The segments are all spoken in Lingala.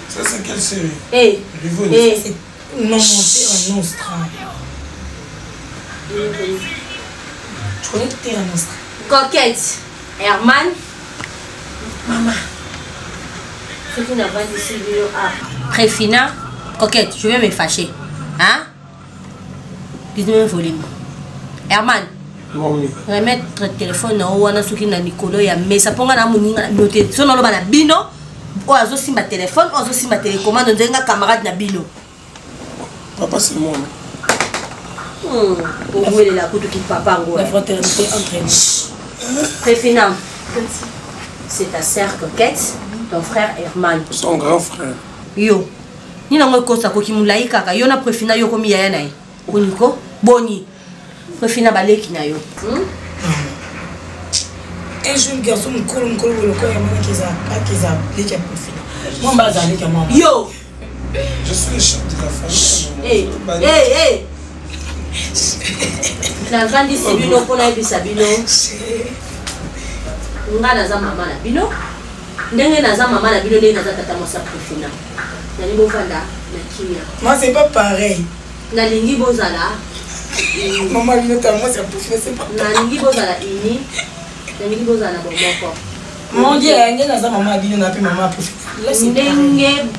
Ça c'est quelle série? Non, c'est un Nostra. Tu connais Terre Nostra? Coquette. Herman. Maman. Préfina. Coquette, je vais me fâcher. Hein? Dis-moi un volume. Herman. Remettre le téléphone au Wanasuki na Nicolo ya mais ça ponga na muninga noté. Sono lo bana bino. O azo si ma téléphone, o azo si ma télécommande ndenga camarade na bino. Papa c'est moi. Vous voulez la coupe qui papa ngo. La fraternité entre nous. Préfina. C'est ta sœur Coquette, ton frère Herman. Son grand frère. Yo. Ni nango kosa ko ki mulai kaka yo na Préfina yo komi ya nai. Oniko boni. Préfina baleki na yo. Un jeune garçon me colle le corps et moi qui a les qui a Préfina. Moi baza les maman. Yo. Je suis le chef de la famille. Hey. La grande Sibino pour la Sabino. Nga naza mama na bino. Ndenge naza mama na bino ndenge naza tata mosa Préfina. Nali bovanda na kimia. Moi c'est pas pareil. Nalingi bozala. Maman lui notamment c'est Préfina c'est pas. Nalingi bozala ini. Nalingi bozala bomoko. Mon Dieu, ndenge naza mama bino na pe mama Préfina. Là c'est ndenge.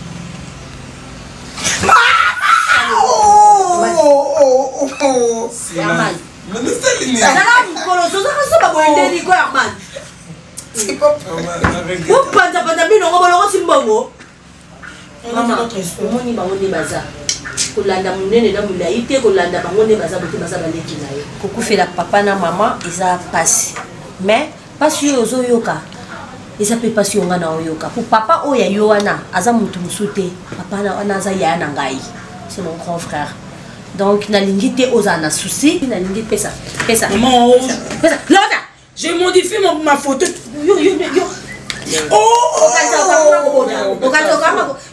Herman. C'est pas papa na maman eza pasi mais pasi ozo yoka eza pe pasi onga na oyoka pour papa oya yo wana aza mutu musute papa na wana aza ya na ngai c'est mon grand frère donc na lingité ozana souci na lingité pesa maman pesa loda j'ai modifié ma photo yo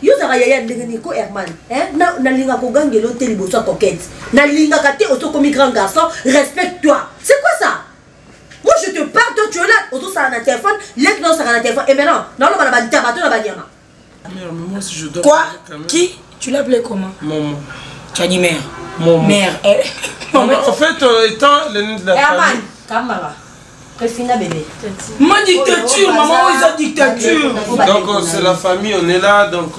yo zaka yaya ndenge niko Herman na linga ko gangelo te liboso Coquette na linga kate oto comme grand garçon respecte-toi c'est quoi ça moi je te parle toi tu es là auto ça na téléphone lek non ça na téléphone et maintenant non le bana badita bato na banyama Mère, moi si je dois quoi qui tu l'appelais comment maman. Tu as dit mère Maman. Mère Maman, en fait étant l'aîné de la Herman famille. Kamara Préfina bébé ma dictature maman où est dictature Donc c'est la famille, on est là donc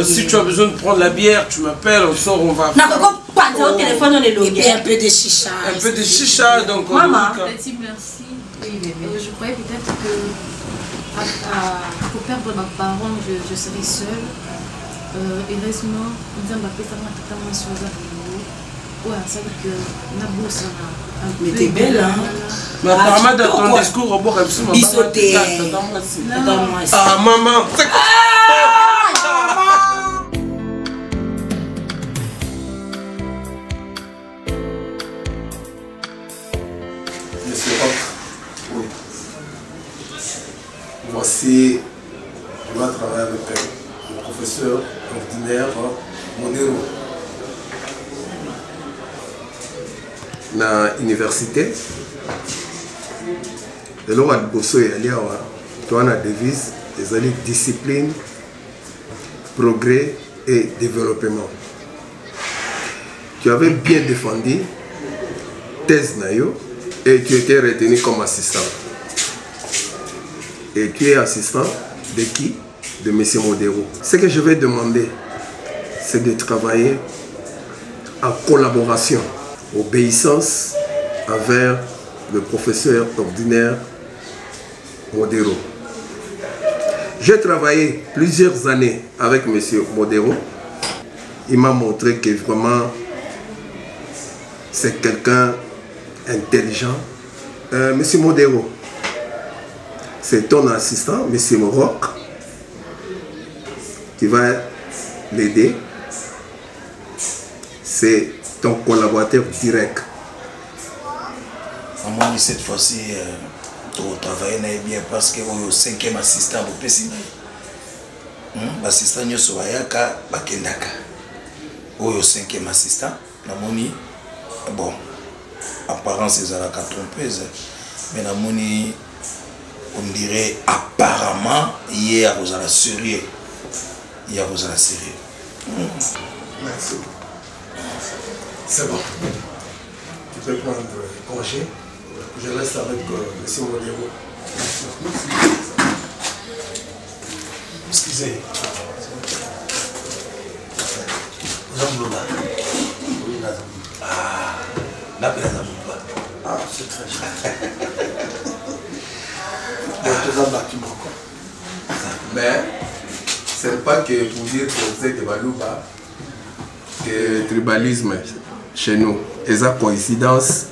si tu as besoin de prendre la bière, tu m'appelles, on sort, on va. Au téléphone, on est logué. Et un peu de chicha. Un peu de chicha, donc. Maman. Petit merci. Oui, bébé. Je croyais peut-être que pour perdre ma parent, je serais seule. Heureusement, nous avons fait ça dans chose. Ouais, ça veut dire que la bourse a. Mais t'es belle, hein? Mais apparemment, dans ton discours, on va absolument. Bissoté. Ah, maman. Voici, je vais travailler avec le professeur ordinaire Modero. Na université, et là, on a une devise, les discipline, progrès et développement. Tu avais bien défendu thèse Nayo et tu étais retenu comme assistant. Et tu es assistant de qui? De M. Modero. Ce que je vais demander, c'est de travailler en collaboration obéissance envers le professeur ordinaire Modero. J'ai travaillé plusieurs années avec M. Modero. Il m'a montré que vraiment c'est quelqu'un intelligent. M. Modero, c'est ton assistant, M. Morok, qui va l'aider. C'est ton collaborateur direct. Moi, cette fois-ci, on travaille bien parce que au 5e assistant, l'assistant nous soyaka bakendaka. Au 5e assistant, namoni bon, apparence c'est la trompeuse, mais namoni on dirait apparemment hier vous allez sérieux. Hier vous allez sérieux. Merci. C'est bon. Tu peux prendre congé. Je reste avec M. Modero. Excusez. Ah, c'est très cher. Mais ce n'est pas que pour dire que vous êtes de Balouba, que le tribalisme chez nous, et ça coïncidence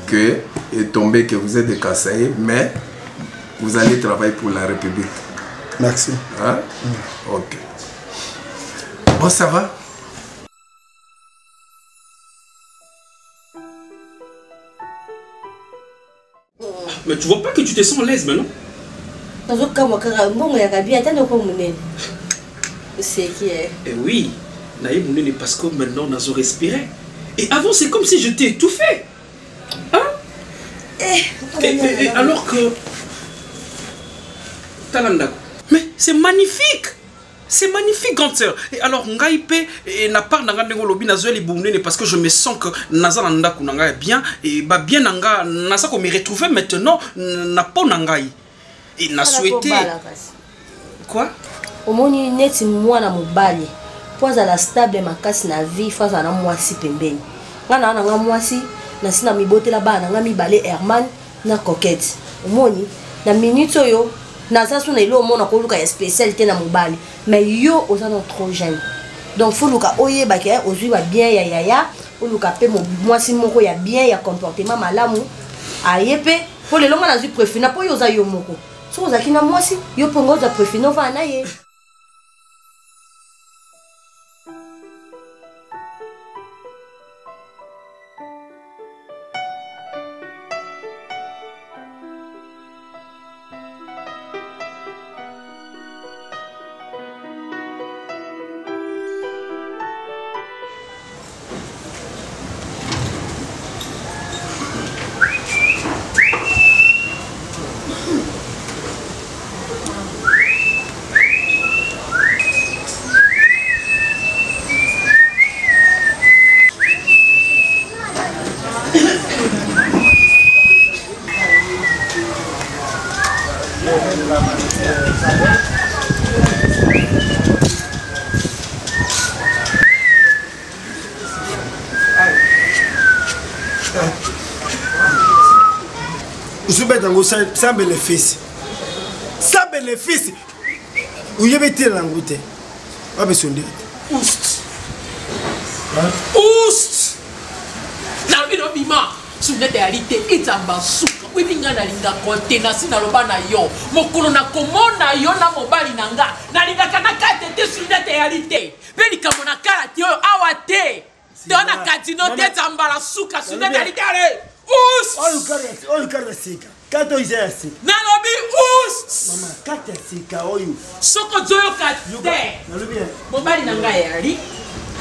que est tombé que vous êtes de Kasaï, mais vous allez travailler pour la République. Merci. Hein? Ok. Bon, ça va? Mais tu vois pas que tu te sens à l'aise maintenant? C'est qui est? Eh oui, Naïm Mounene parce que maintenant on a respiré. Et avant c'est comme si je t'ai étouffé. Hein? Et alors que... Mais c'est magnifique! C'est magnifique, grande sœur. Et alors, Ngaïpe n'a pas d'ango lobi nazoeli boumnene parce que je me sens que Nazan Nandaku Nanga est bien et bah bien Nanga Nasa qu'on me retrouver maintenant n'a pas Nangaï. Il n'a souhaité. Quoi? Au moins, il n'est pas moi na mobali. Pour la stable ma casse na vie, faut na moi si pembeni. Ngana na moi si na sina mi bote la ba na mi balé Herman na coquette. Au moins, na minute yo. Naza sou na ilo mona ko luka spécialité na mobali mais yo ozana trop jeune donc faut luka oye ba ke ozui ba bien ya o luka pe moi si moko ya bien ya comportement malamu ayepe pour le longa na zu préfina po yo za yo moko so ozaki na moi si yo pongo za préfina va na ye. Sans bénéfice. Sans bénéfice. Où y avait-il l'angouté? Pas besoin de. Oust. Oust. N'a bima. Sous la réalité, et en bas sous. Oui, binga na linga kontena si na loba na yo. Mokolo na komona yo na mobali nanga. Na linga kana katete sous la réalité. Beli kamona kala tio awate. Dona katino te zambala suka sous la réalité. Oust. Oh, you carry sika. Kato izasi. Nalobi oust. Mama, kata sika oyu. Soko zoyo kate. Nalobi. Mobali nanga yali.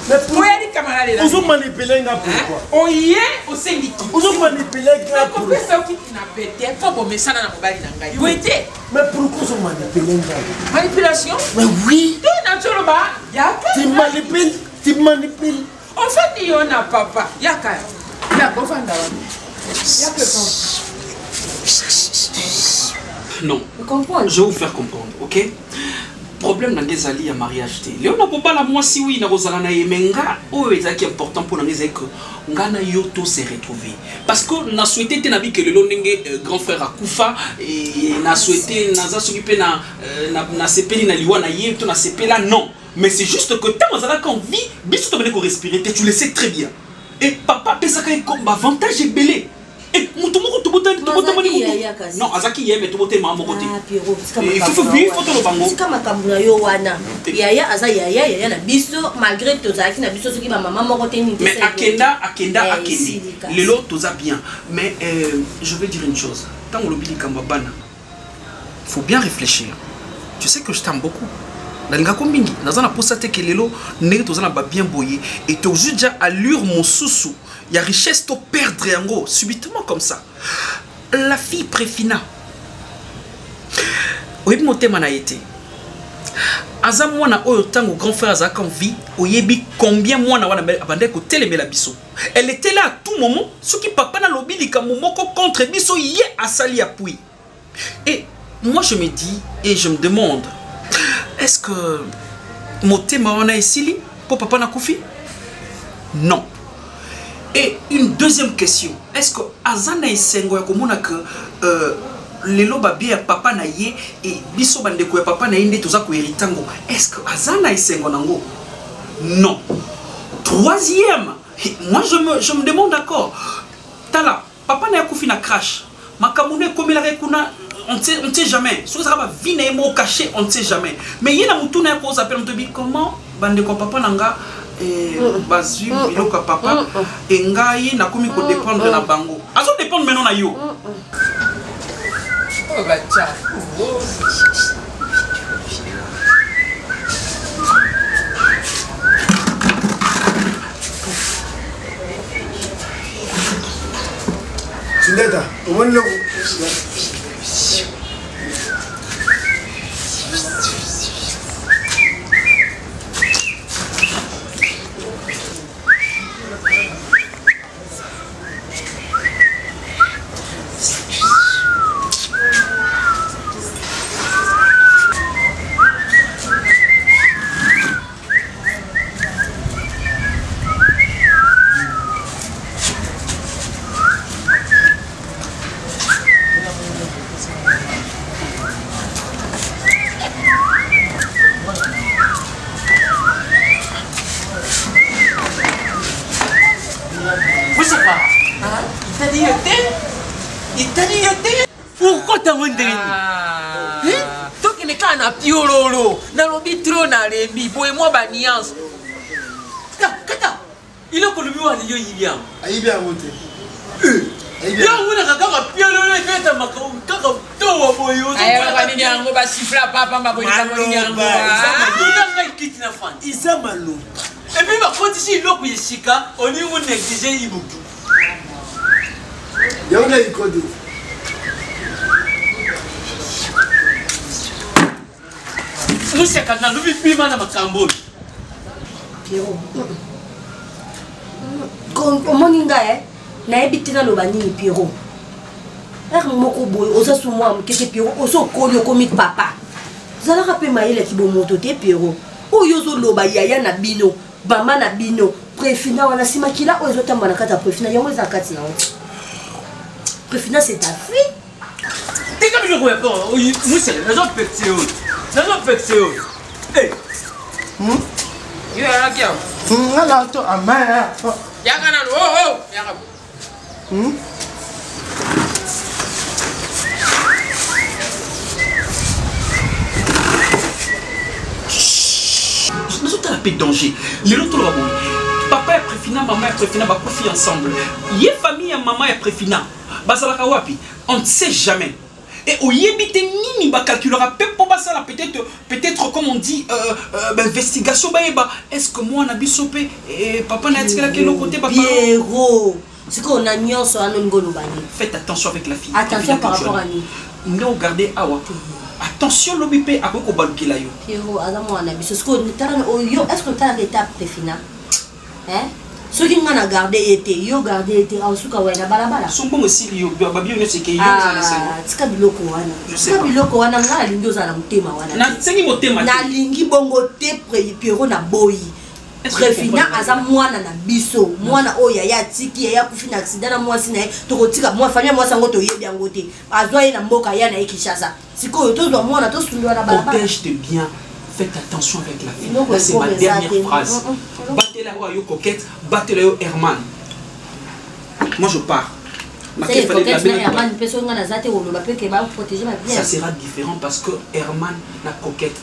Mais pour Oye ni camarade là. Vous manipulez nga pourquoi? Oye, au syndicat. Vous manipulez nga pourquoi? Mais pourquoi ça qui n'a pété? Faut bon message na mobali nanga. Ouete. Mais pourquoi vous manipulez nga? Manipulation? Mais oui. Tu n'as pas. Yaka. Tu manipules. Tu manipules. En fait, il y en a papa. Yaka. Yaka. Ofanda. Yaka. Non. Je vais vous faire comprendre, ok? problème dans des alliés à mariage. Léon n'a pas la moi si oui, n'a pas la yemenga. Oh, c'est important pour nous que ngana yoto se retrouver. Parce que n'a souhaité que le grand frère Akoufa et n'a souhaité n'a s'occuper na sepeli na liwa na yé na sepela non. Mais c'est juste que tant on a qu'on vit, bien sûr qu'on respirer, tu le sais très bien. Et papa peut ça comme avantage est belé. Et non, Azaki yé mais tout boté maman côté. Il faut tout le bango. C'est comme Kamuna yo wana. Yaya aza yaya na biso malgré tout ça qui na biso qui maman maman côté ni. Mais akenda. Les lots tout ça bien. Mais je vais dire une chose. Tant on l'oublie Kambabana. Faut bien réfléchir. Tu sais que je t'aime beaucoup. Nalinga kombingi nazana posate que lelo nere tozana ba bien boyé et to déjà allure mon sousou. Il y a richesse to perdre yango subitement comme ça. La fille préfina. Oyebi motema na été. Aza mwana oyo tango grand frère aza kan vie, oyebi combien mwana wana abande ko telemela biso. Elle était là à tout moment, ce qui papa na lobi likambo moko contre biso yé asali appui. Et moi je me dis et je me demande, est-ce que motema wana esili pour papa na koufi? Non. Et une deuxième question, est-ce que Azana et Sengo ya komona que lelo babia papa na ye et biso bandeko ya papa na inde toza ko héritango, est-ce que Azana et Sengo nango? Non. Troisième, moi je me demande d'accord. Tala, papa na koufi na crash. Makamune comme la rekuna on ne sait jamais. Si vous avez vie na emo caché, on ne sait jamais. Mais yena mutu na ko s'appelle on te dit comment bandeko papa nanga basu biloko papa et ngai na komi ko dépendre na bango azo dépendre maintenant na yo oh bacha Sundeta on le pourquoi t'as montré toi qui n'est qu'un apiololo dans l'obi trop na rebi pour moi ba nuance kata il est pour lui voir yo yibia ayibia monte ya muna kaka piololo kata makao kaka towa boyo ayo ba ni yango ba sifla papa ba ko isa ko ni yango ba kiti na fan isa malo et puis ba konti loko yeshika oni mu négliger ibutu yaona ikodo Musia kana lubi bima na makambo. Pierrot. Komoninga na ebitina lo bani Pierrot. Moko boy oza sou moi kete Pierrot oso koli komi papa. Zala rapé maïle ki bo moto te Pierrot. Oyo zo loba yaya na bino, bama na bino, préfina wana sima kila ozo tamba na kata préfina yango za kati na o. Préfina c'est ta fille. T'es comme je réponds, Musia, les gens pété. Non, perfection. Hey. You are like you. Ngala to amaya. Yakana oh. Yakam. Nous sommes à danger. Les autres là papa est préfina, maman est préfina, ba profiter ensemble. Yé famille maman est préfina. Bazalaka wapi. On ne sait jamais. Et au yébite nini ba calculera peut-être comme on dit investigation baeba est-ce que moi na bisopé et papa na dit que le côté papa Pierrot c'est qu'on a nyonso anongolo bani faites attention avec la fille attention par rapport à nous nous regardez awa attention l'obipé à quoi ko balukila yo Pierrot azamo na biso ce qu'on tarano yo est-ce que tu as l'étape préfina hein Ce qui m'a gardé était, yo gardé était en souka ouais na balabala. Son bon aussi yo babio ne c'est que yo ça laisse. Tika biloko wana. Tika biloko wana nga lingi ozala mutema wana. Na sengi motema. Na lingi bongo te Pierrot na boyi. Préfina aza mwana na biso. Mwana oya ya tiki ya kufina accident na mwasi na tokotika mwa famille mwa sango to yebi yango te. Azwa ye na mboka ya na Kinshasa. Sikoyo tozwa mwana to sundwa na balabala. Protège-te bien. Faites attention avec la fille. Là, c'est ma dernière phrase. Battez-la yo coquette, battez-la yo Herman. Moi, je pars. Ça sera différent parce que Herman n'a coquette.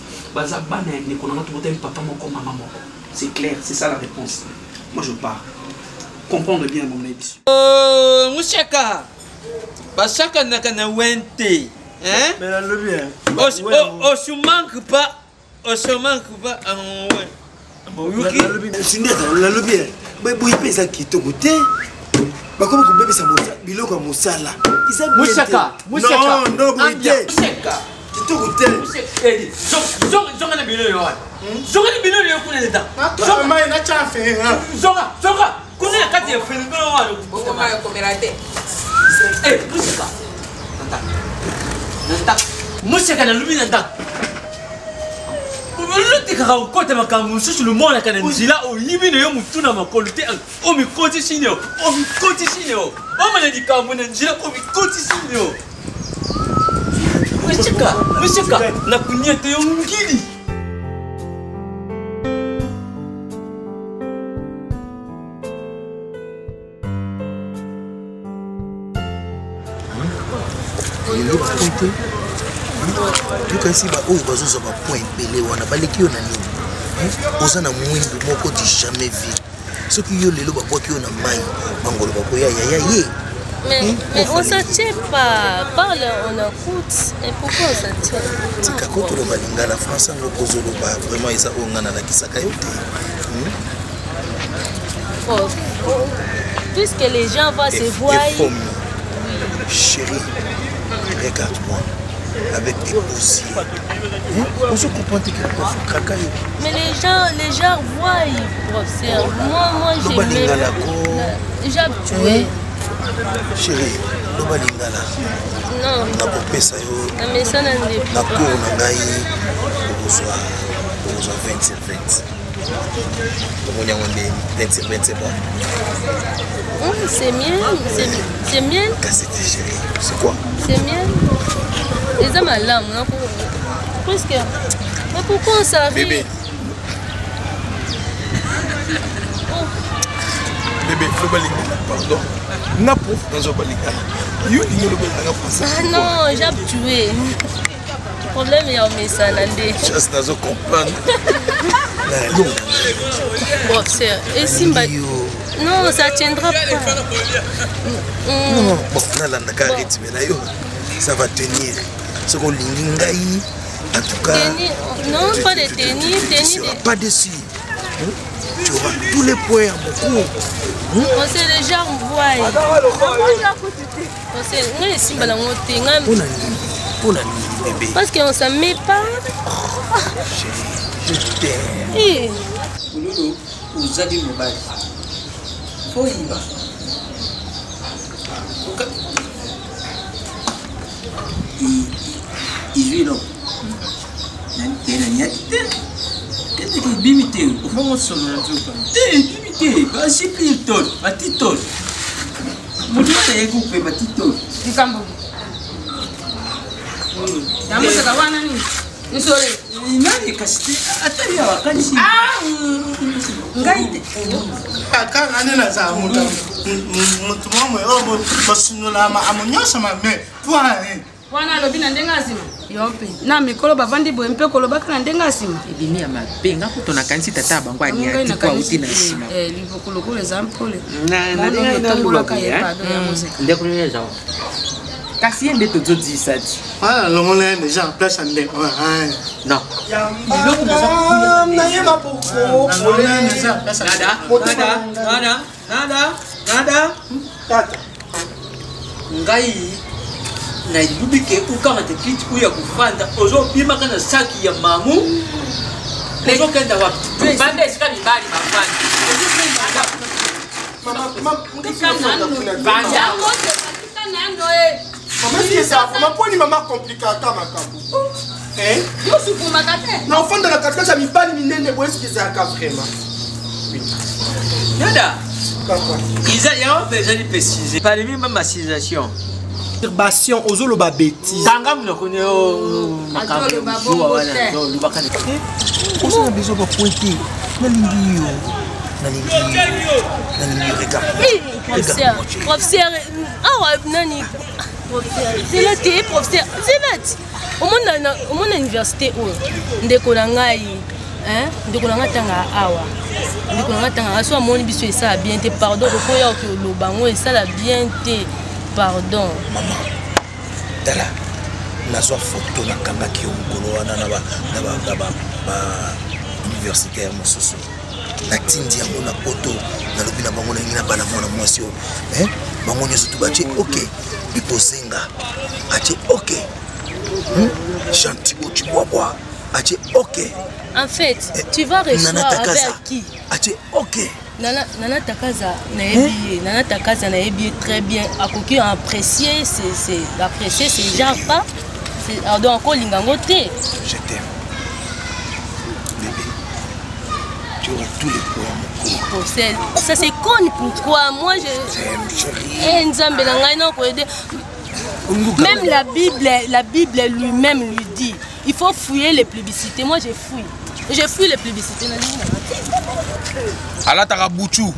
C'est clair, c'est ça la réponse. Moi, je pars. Comprendre bien mon émission. Oh, Mouchaka. Bachaka n'a qu'à wente. Hein? Mais là, le bien. On se manque pas. On se manque pas à mon ouais. La lobby, oui, mais ça qui te goûte. Comment vous bébé ça biloko mosala. Mouchaka, Mouchaka. Non, non, Mouchaka. Qui te goûte. Zonga na bilo yo. Zonga na bilo yo kuna leta. Zonga mai na chafe. Zonga, kuna kati ya feli bilo wa. Koma yo komerate. Mouchaka. Nanta. Mouchaka na lubi nanta. Le kaka okota makambo sur le monde kana nzila oyibi na yo mutuna makolo te o mikoti shinyo o mana dikambo na nzila o mikoti shinyo Mouchaka na kunyete yo ngili Luka si ba oyo bazoza ba point belé wana baleki yo na nini oza na mwindu moko di jamais vu soki yo lelo ba boki yo na mai bangolo ba koya ya ye mais on se tient pas parle on écoute et pourquoi on se tient tika ko to ba lingala français ngo kozolo ba vraiment isa o ngana la kisaka yo te puisque les gens vont se voir chérie regarde-moi avec des osiers. On se comprend que mais les gens voient, professeur. Moi j'ai tué. Chérie, non. Mais ça n'a pas. On 20 sur 20. C'est bon. C'est miel. C'est miel. C'est quoi? C'est miel. Les hommes à l'âme, non? Presque. Mais pourquoi on s'arrête? Bébé. Bébé, faut pas pardon. Napo, dans un balika. Ah non, j'ai tué. Le problème est au message. Juste dans un comprendre. Bon, c'est. Et Simba. Non, ça tiendra pas. Non, bon, là, ça va tenir. Ce qu'on l'ingaï, en tout cas. Non, pas de tenir. Tu ne seras pas déçu. Tu auras tous les points à mon cours. On sait déjà, on voit. On sait, bébé. Parce qu'on ne s'en met pas. Je t'aime. Vous avez mon bail. Faut y va. Izwilo nanyate kete kibimite ufongo solo na tuka bimite basipli tol batitol mututa yekupe batitol dikambo yamusa kawana nini nisore nani kasite atari awakanisi ngaite kaka nani za mutu mwe obo basinola amonyosa mame toi wana lobi na ndenga asima yope na mikolo bavandi boye mpe koloba kana ndenga asima ebimi ya mabenga kutona kanisi tata bango aniati kwa uti na sima livokolo kule za mpole na tombola ka ye pado ya muzika ndeko le jaw kasi yende to disati ah longole déjà en place ande non biloko na yema poko nada tata ngai na yubike ukanga te kiti kuya kufanda ozo bima kana saki ya mamu ozo kenda wapi bande sikani bali mafani Maman compliqué na ufanda na katikati ya mibali minene bwezi kizaka vraiment. Nada. Il y a besoin de préciser. Par lui même association. Perturbation aux oloba bêtise. Tanga mno kone o makabo. Wana no lubaka ne. On a besoin de pointer. Nalingi regarde. Professeur. Ah nani. C'est là t'es professeur. C'est là. Au monde université où ndeko na ngai hein ndeko na ngatanga awa ndeko na ngatanga so amoni biso esa bien te pardon ko ya ko lobango esa la bien te pardon maman dala nazwa photo na kanga ki ngolo wana na ba universitaire mosusu na tindi yango na poto na lobi na bango na bana mona mwasi hein bango nyoso tubache OK biposenga ache OK. Gentil beau tu bois. Ache OK. En fait, tu vas recevoir avec qui? Ache OK. Nana Takaza Nana Takaza naebi très bien. Akoki apprécier c'est apprécier c'est genre pas. C'est donc encore lingango te. Je t'aime. Bébé. Tu auras tous les points mon cœur. Ça c'est con pourquoi moi je t'aime chérie. Nzambe na ngai na ko aider. Même la Bible lui-même lui dit, il faut fouiller les publicités. Moi, j'ai fouillé. J'ai fouillé les publicités. Allah Tarabuchu.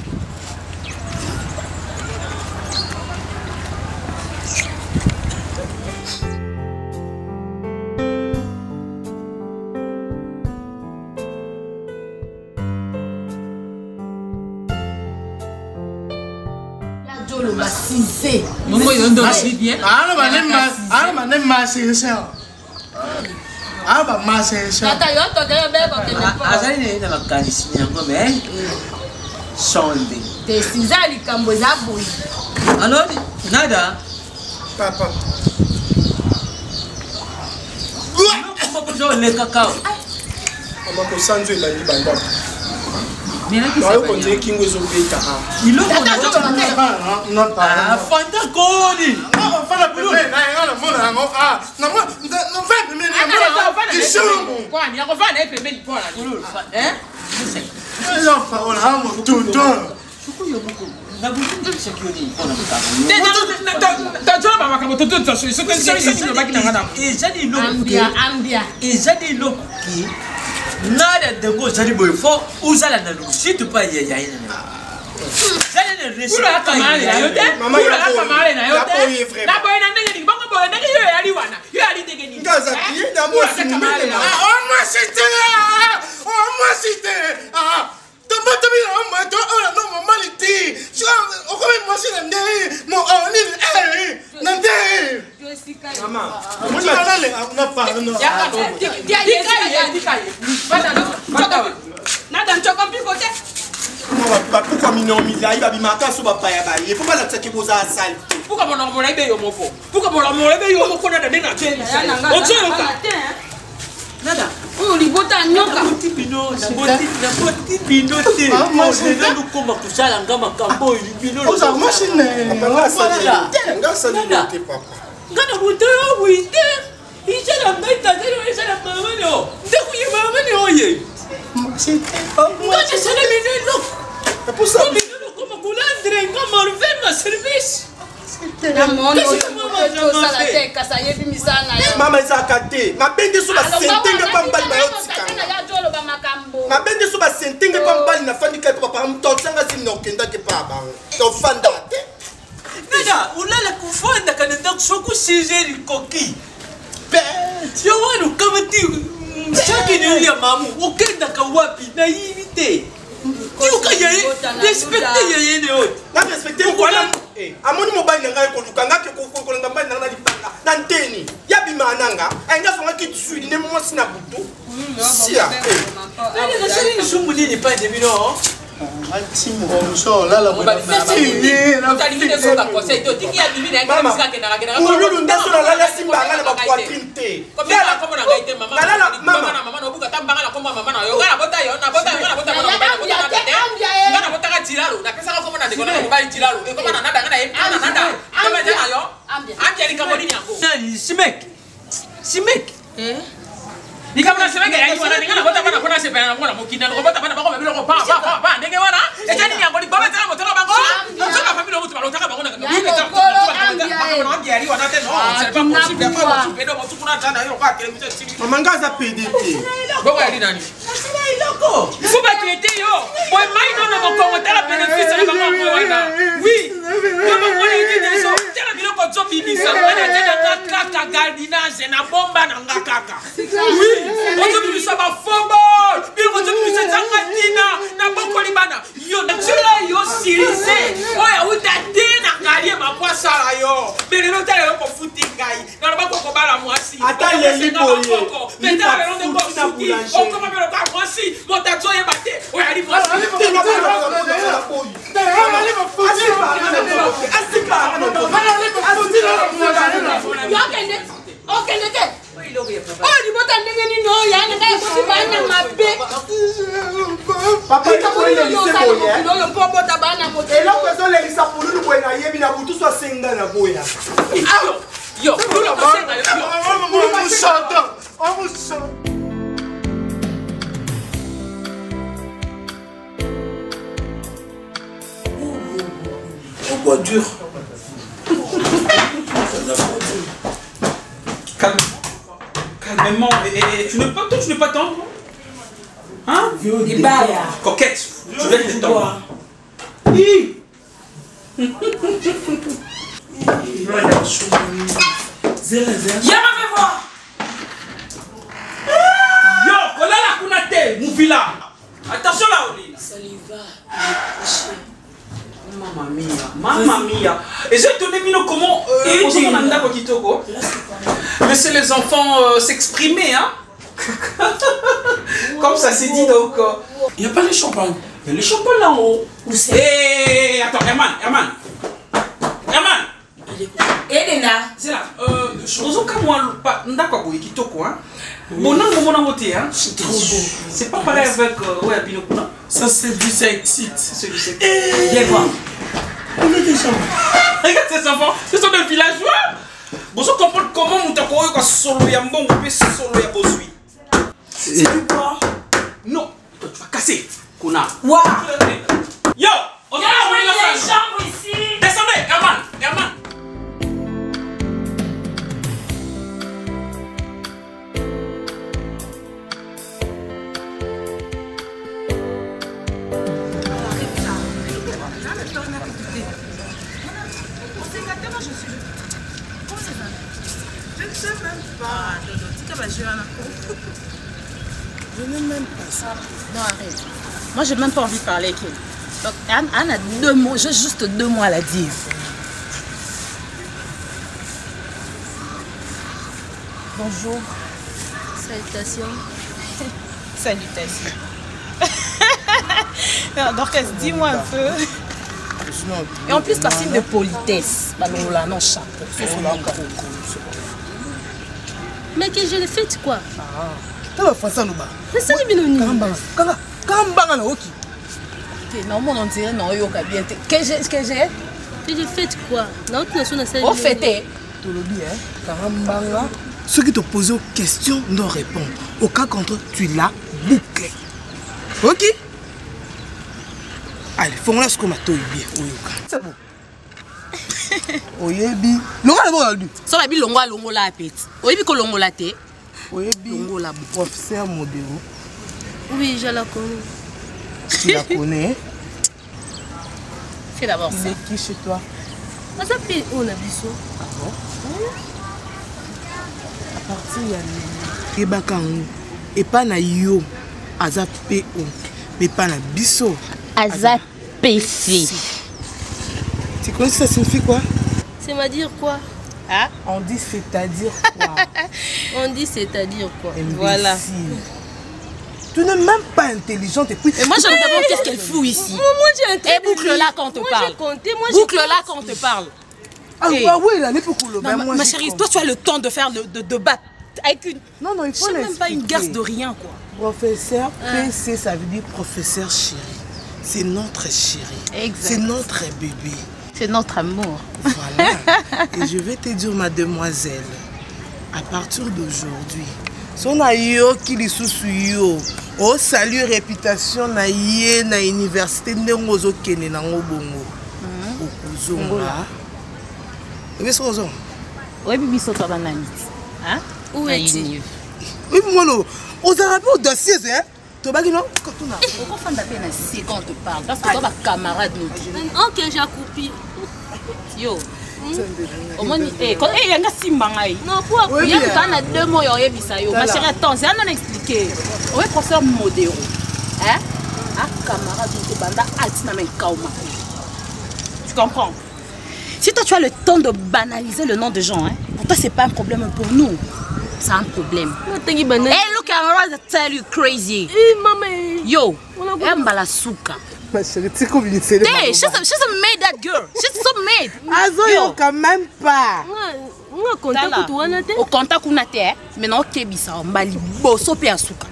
Alors, nada. Papa. Le cacao. On va concentrer la libanda. Il a nada de go zali boy fo uzala na lu si tu pa ya ina zali ne resi ula kamale na yote ula kamale na yote na boy na ndenge bongo boy na yo yali wana yo yali ndenge ni ngaza ki na mo kamale na on moi cité Tomate mi na mo to ona no mo maliti so o ko mi mo si na ndenge mo oni nande mama mo na nale na pa no nada nchoko mpikote pourquoi minomisa iba bimaka so ba paya ba il faut pas la tsaki boza sale pourquoi mon amour ebe yo mofo pourquoi mon amour ebe yo moko na dena tena o tsoka nada o libota nyoka bino na boti bino te mo de no koma kusala ngama kambo bino o za machine ngasa te papa ngana buto winde ijana meta zero ijana mamano ndekuye mamano oye moi je sais les minutes c'est pour ça comme coulandre comme on fait ma service mama ezakate mabende so basentenge pa mbali bayotika mabende so basentenge pa mbali na fandi kai papa mtotsanga zini na okenda ke pa bango to fanda te nada ulala kufanda kana ndakushoku sizeri koki yo wanu kama ti chaki ni ya mamu ukenda ka wapi na hivi te Yuka yeye, respecte yeye ne ot. Na respecte ko na amoni mobile nanga ko lukanga ke ko nga mbali nanga lipanga. Na nteni. Ya bima nanga, ainga songa ki tsudi ne mo sina butu. Sia. Na shiri shumbu ni pa de bino. Atimo so la la ba utalingine soka conseil to tiki ya bibi na ngine musika ke na ngine. Ululu ndeso na la simba ngana ba quatrinte. Komo na ngaite mama no buka tambanga na komba mama na yo. Ngana bota yo na bota ngana bota ngana bota ngana bota Tilalo. La personne comment on a déconné on va Tilalo. Et comment on a nada nada. Comment on a yo? Ambiance ni kamoni nyango. Simek. Ni kama nasema gari wana ningana bota bana kuna sepa na mwana mokina ko bota bana bako mebilo ko pa ndenge wana etani nyango ni baba tena motoka bango toka famille mutu balotaka bango na ni beta bana gari wana tena no c'est pas possible pas possible do motu kuna tana yo kwa kile mtu chini mama ngaza PDT boko yali nani sasa iloko faut pas traiter yo moi mai non na ko tala bénéfice na bango wana oui baba moi yiki deso tala biloko zo bibisa wana tena kaka gardinage na bomba na ngakaka oui aujourd'hui ça va fombo bien aujourd'hui c'est sangatina na boko libana yo tula yo sirisé oya utate na ngalie mapoisa la yo belelo tala yo ko futi ngai na bako ko bala mwasi ata leli boye metala le ndo ko futi o ko mabelo ka mwasi motazo ye bate oya li mwasi bois dur. Calmement. Et tu n'es pas tendre. Hein? Coquette. Tu dois être tendre. Yama me voir. Yo, kolala kunate, mouvila. Attention là, Oli. Saliva. Mamma mia. Et j'ai donné mino comment laisser les enfants s'exprimer, hein? Comme ça c'est dit donc. Il n'y a pas les champagnes. Il y a les champagnes là en haut. Où c'est? Hé, attends, Herman. Elena. C'est là. D'accord, kitoko, hein? Bon, non, hein? C'est trop beau. C'est pas pareil avec Binokuna. Ça, c'est du sexite. C'est du sexe. Viens voir. On est des champagnes. Regarde ces enfants, ce sont des villageois. Vous comprenez comment nous t'avons eu solo ya mbongo pe solo ya bozui. C'est du bois. Non, toi tu vas casser. Kona. Waouh. Yo, on va envoyer les chambres ici. Descendez, Herman. Je n'aime même pas ça. Non, arrête. Moi, j'ai même pas envie de parler avec elle. Donc, Anne a 2 mots, j'ai juste 2 mots à la dire. Bonjour. Salutations. Salutations. Donc, dis-moi un peu. Et en plus, par signe de politesse. Non, chapeau. Mais que je l'ai fait quoi? Mais ça, c'est bien. Non, on dirait non, yo bien. Que j'ai fait quoi? Au fait, ceux qui te posent aux questions ne répondent. Au cas contre, tu l'as bouclé. Ok? Allez, fais-moi ce qu'on m'a tout bien. C'est bon. Oyebi. Longa la bonne. Ça va bien longo la pète. Oyebi ko longo la té. Oyebi longo la professeur Modéro. Oui, je la connais. Tu la connais? Fais d'abord ça. Il est qui chez toi? On s'appelle on a biso. Ah bon? À partir ya Kebakango et pas na yo azape o mais pas na biso. Azapesi. Tu connais ça signifie quoi? C'est m'a dire quoi? Hein? On dit c'est-à-dire quoi? On dit c'est-à-dire quoi? Imbécile. Voilà. Tu n'es même pas intelligente et puis... Et moi je me demande qu'est-ce qu'elle fout ici. Moi j'ai intelligent. Et boucle-la quand on te parle. Boucle-la quand on te parle. Ah oui, là, n'est pas pour le bain. Ma chérie, toi tu as le temps de faire de battre avec une... Non, il faut même pas une garce de rien quoi. Professeur PC, ça veut dire professeur chéri. c'est notre chéri. Exact. C'est notre bébé. C'est notre amour. Voilà. Et je vais te dire, mademoiselle, à partir d'aujourd'hui, si on a yo qui les sous-yo, on salue réputation na yé na université n'engozo kene na ngobongo. Okuzonga. Oui, c'est ça. Oui, bibi sauta banani. Hein? Où es-tu? Oui, moi, aux arabes, au dossier, hein? Tu vas dire non? Pourquoi on fait peine si quand on te parle? Parce que tu es camarade. Ok, j'ai coupé. Yo. Au moins, quand il y a un simbangaï. Non, pourquoi? Il y a 2 mots, il y a bisayo. Ma chérie, attends, c'est un non expliqué. Oui, professeur Modéro. Hein? Un camarade de banda altina men kauma. Tu comprends? Si toi tu as le temps de banaliser le nom de gens, hein, pour toi c'est pas un problème, pour nous c'est un problème. Hey, look at me, tell you crazy. Yo, Mbala Souka. Ma chérie, tu sais comment il s'est hey, she's a made that girl. She's so made. Azo, quand même pas. Au contact qu'on a été, maintenant ok bisa, Mbali bosso pe Souka.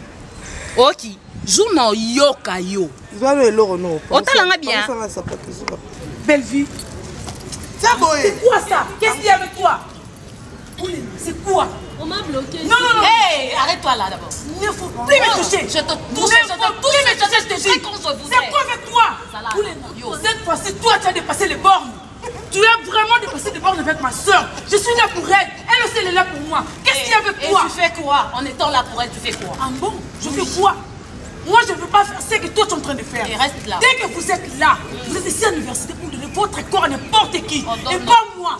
Ok, joue non yoka yo. Otala bien. Belle vie. C'est quoi ça? Qu'est-ce qu'il y a avec toi? C'est quoi? On m'a bloqué. Non, non, non. Hey, arrête-toi là d'abord. Il ne faut plus me toucher. Je te touche, je te touche, je te dis. C'est quoi avec toi? Cette fois-ci, toi, tu as dépassé les bornes. Tu as vraiment dépassé les bornes avec ma soeur. Je suis là pour elle. Elle aussi, elle est là pour moi. Qu'est-ce qu'il y a avec toi? Tu fais quoi? En étant là pour elle, tu fais quoi? Ah bon? Je fais quoi? Moi, je ne veux pas faire ce que toi tu es en train de faire. Et reste là. Dès que vous êtes là, vous êtes ici à l'université pour donner votre corps à n'importe qui. Et pas moi.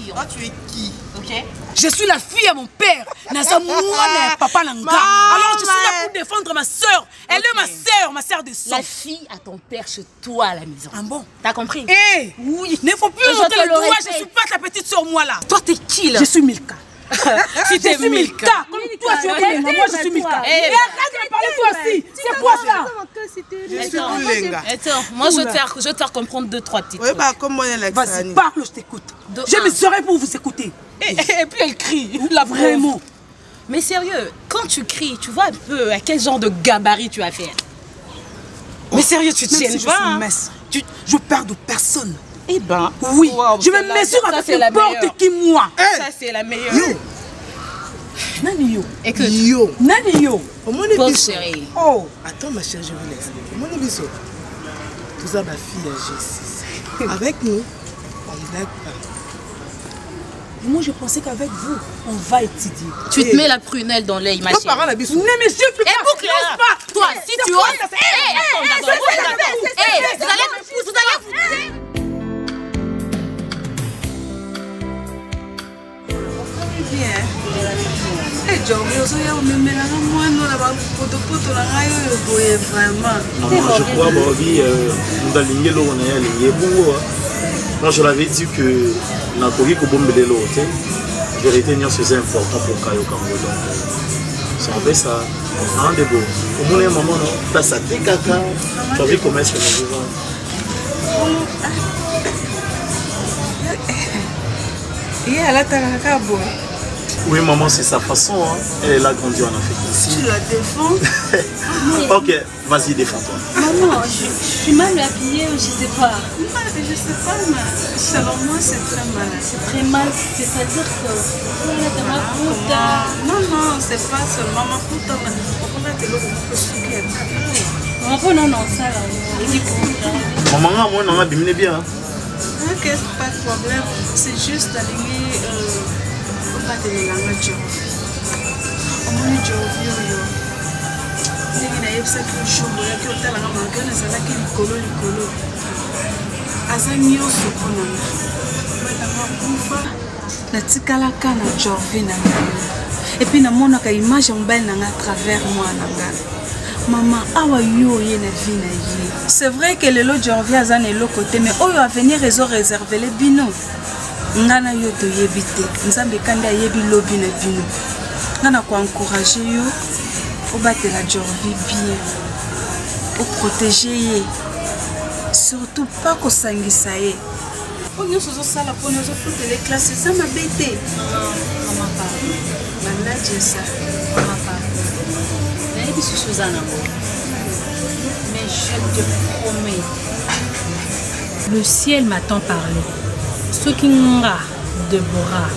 Toi, tu es qui? Ok. Je suis la fille à mon père. Papa Nanga. Alors, je suis là pour défendre ma soeur. Elle est ma soeur de sang. La fille à ton père chez toi à la maison. Ah bon? T'as compris? Eh! Oui. Ne faut plus monter le doigt. Je suis pas ta petite soeur, moi là. Toi, t'es qui là? Je suis Milka. Si t'es Milka, comme toi tu es moi je suis Milka. Et arrête de parler toi aussi. C'est quoi ça? Je suis Boulenga. Attends, moi je vais te faire comprendre 2-3 petites. Oui, bah comme moi elle a. Vas-y, parle, je t'écoute. Je me serai pour vous écouter. Et puis elle crie, là vraiment. Mais sérieux, quand tu cries, tu vois un peu à quel genre de gabarit tu vas faire. Mais sérieux, tu tiens pas. Je perds de personne. Eh ben, oui, je me mesure avec n'importe qui moi. Ça c'est la meilleure. Yo. Nani yo? Écoute. Yo. Nani yo? Bonne chérie. Oh, attends ma chérie, je vous laisse. Mon émission. Tout ça ma fille à G6. Avec nous, on ne blague pas. Moi je pensais qu'avec vous, on va étudier. Tu te mets la prunelle dans l'œil, ma chérie. Non mais je peux pas. Toi, si tu oses. Vous allez. Je crois moi je l'avais dit que j'aurais été c'est important pour Kayo Kango. C'est en fait ça. Un des beaux. Au moins un moment, ça caca. Tu as vu comment est-ce que nous vivons? Oui, maman, c'est sa façon. Hein. Elle a grandi en Afrique. Ici. Tu la défends? Ok, vas-y, défends-toi. Maman, je suis mal habillée ou je sais pas. Je sais pas, mais selon moi, c'est très mal. C'est très mal, c'est-à-dire que. Non, non, c'est pas seulement ma puta, mais on peut te le non, non, ça là. Maman, moi, on a bimé bien. Ok, pas de problème. C'est juste aligner. Et puis namonaka image mbele nanga à travers moi nanga. Maman awa yo ye na vie na ye. C'est vrai que lelo Jorvi azana le côté mais oyo à venir réserver les bino. Ngana yo to yebite nzambe kanda yebi lobi na bino ngana ko encourager yo o batela Jorvi bien o protéger ye surtout pas ko sangisa ye o nyo sozo sala po nyo zo foutre les classes ça ma bête maman pa malade ça maman pa na yebi Suzana Mais je te promets, le ciel m'a tant parlé. Ce qui m'a Deborah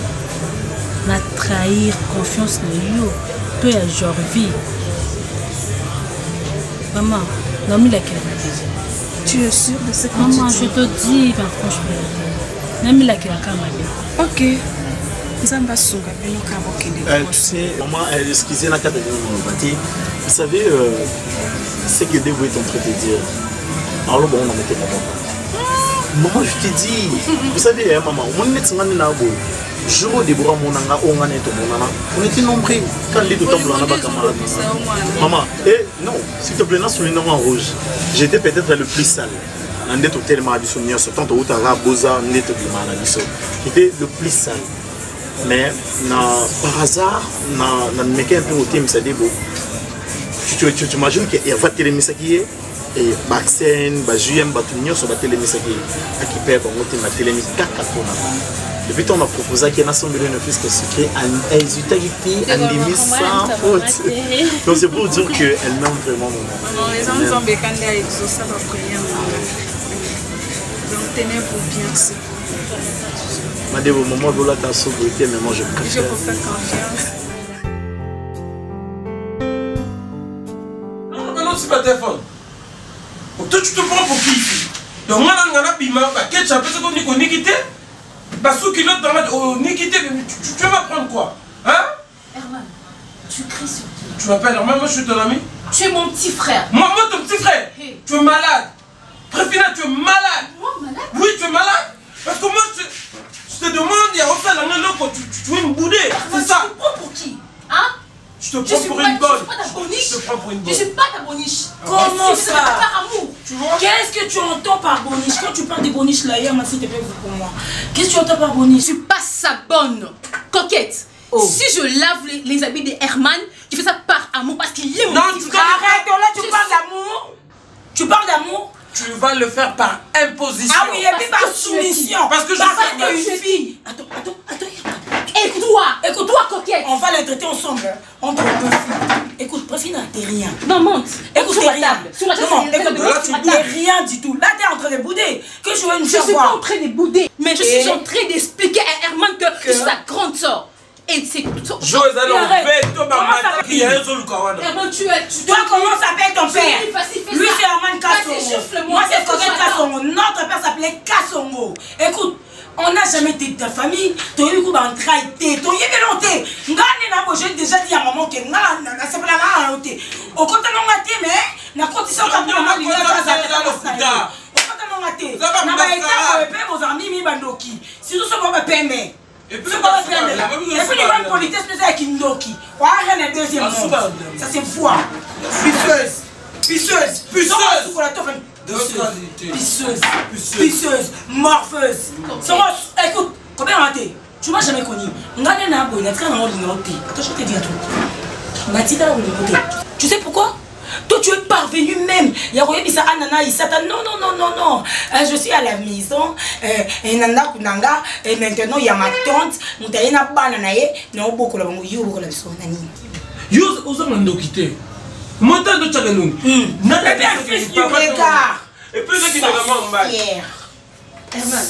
n'a trahir confiance de yo. Toi, genre vie. Maman, non, mais laquelle tu es sûre de ce que tu dis? Maman, je te dis, ben, franchement. Non, mais laquelle ok. Tu sais, maman, excusez la carte de vous savez, ce que Debo est en train de dire. Alors, bon, on a mis maman, je te dis, vous savez, maman, on est en train de jour de Deborah Monanga, on était nombreux quand les deux tombent là-bas, camarade. Maman, non, s'il te plaît, sur le nom en rouge, j'étais peut-être le plus sale. On était tellement habitué, tant que Outara, Boza, on était j'étais le plus sale. Mais par hasard, on me met un peu au thème, c'est Debo. Tu imagines qu'il va te remettre et Baxen, Bajuem, Batunio sur la télé, à qui perd la télé, depuis qu'on m'a proposé qu'il y ait un assemblée de fils que c'est un résultat qui était un demi sans faute. Donc c'est pour dire qu'elle m'aime vraiment. Non, les gens ont bécané avec ça va prière. Donc tenez pour bien ça. Madame, au moment où tu as sobriété, mais moi je préfère. Je peux faire confiance. Non, c'est pas téléphone. Toi, tu te prends pour qui ici? Donc, moi, je suis bima, tu as fait ce qu'on dit quitté. Parce que l'autre dans la Nikité, tu vas prendre quoi? Hein? Herman, tu cries sur qui? Tu m'appelles Herman, moi je suis ton ami? Tu es mon petit frère. Moi ton petit frère? Hey. Tu es malade. Préfina, tu es malade. Moi malade? Oui, tu es malade. Parce que moi je te demande, il y a refait la loco, tu veux me bouder. C'est ça. Tu te prends pour qui? Hein? Je te prends pour une bonne. Je te prends pour une bonne. Je suis pas ta boniche. Comment ça? Par amour. Qu'est-ce que tu entends par boniche? Quand tu parles de boniche là, hier, s'il te plaît, pour moi. Qu'est-ce que tu entends par boniche? Je suis pas sa bonne. Coquette. Oh. Si je lave les habits de Herman, tu fais ça par amour parce qu'il est mon petit frère. Arrête, là tu parles d'amour. Tu parles d'amour? Tu vas le faire par imposition. Ah oui, et puis par soumission. Parce que je suis une fille. Attends. Écoute-toi, coquette. On va les traiter ensemble. Entre deux filles. Écoute, Préfina, t'es rien. Non, monte. Écoute, t'es rien. Non, écoute, tu n'es rien du tout. Là, t'es en train de bouder. Que je veux une Je suis pas en train de bouder. Mais je suis en train d'expliquer à Herman que je suis sa grande soeur. Et c'est tout. Herman, toi, comment s'appelle ton père? Lui, c'est Herman Kassongo. Moi, c'est Coquette Kassongo. Notre père s'appelait Kassongo. Écoute, on n'a jamais été de ta famille. Tu as eu coup d'en traiter. Tu as eu de j'ai déjà dit à maman que c'est pas la noté. Au côté non maté, mais la condition que maman lui a vos amis mi bandoki. Si nous sommes pas payés. Et puis les bonnes politesses nous avec Indoki. Rien est deuxième monde. Ça c'est foi. Pisseuse. Pisseuse. Morpheuse. Écoute, combien raté? Tu m'as jamais connu. Tu sais pourquoi? Toi tu es parvenu même. Non. Je suis à la maison. Et maintenant il y a ma tante.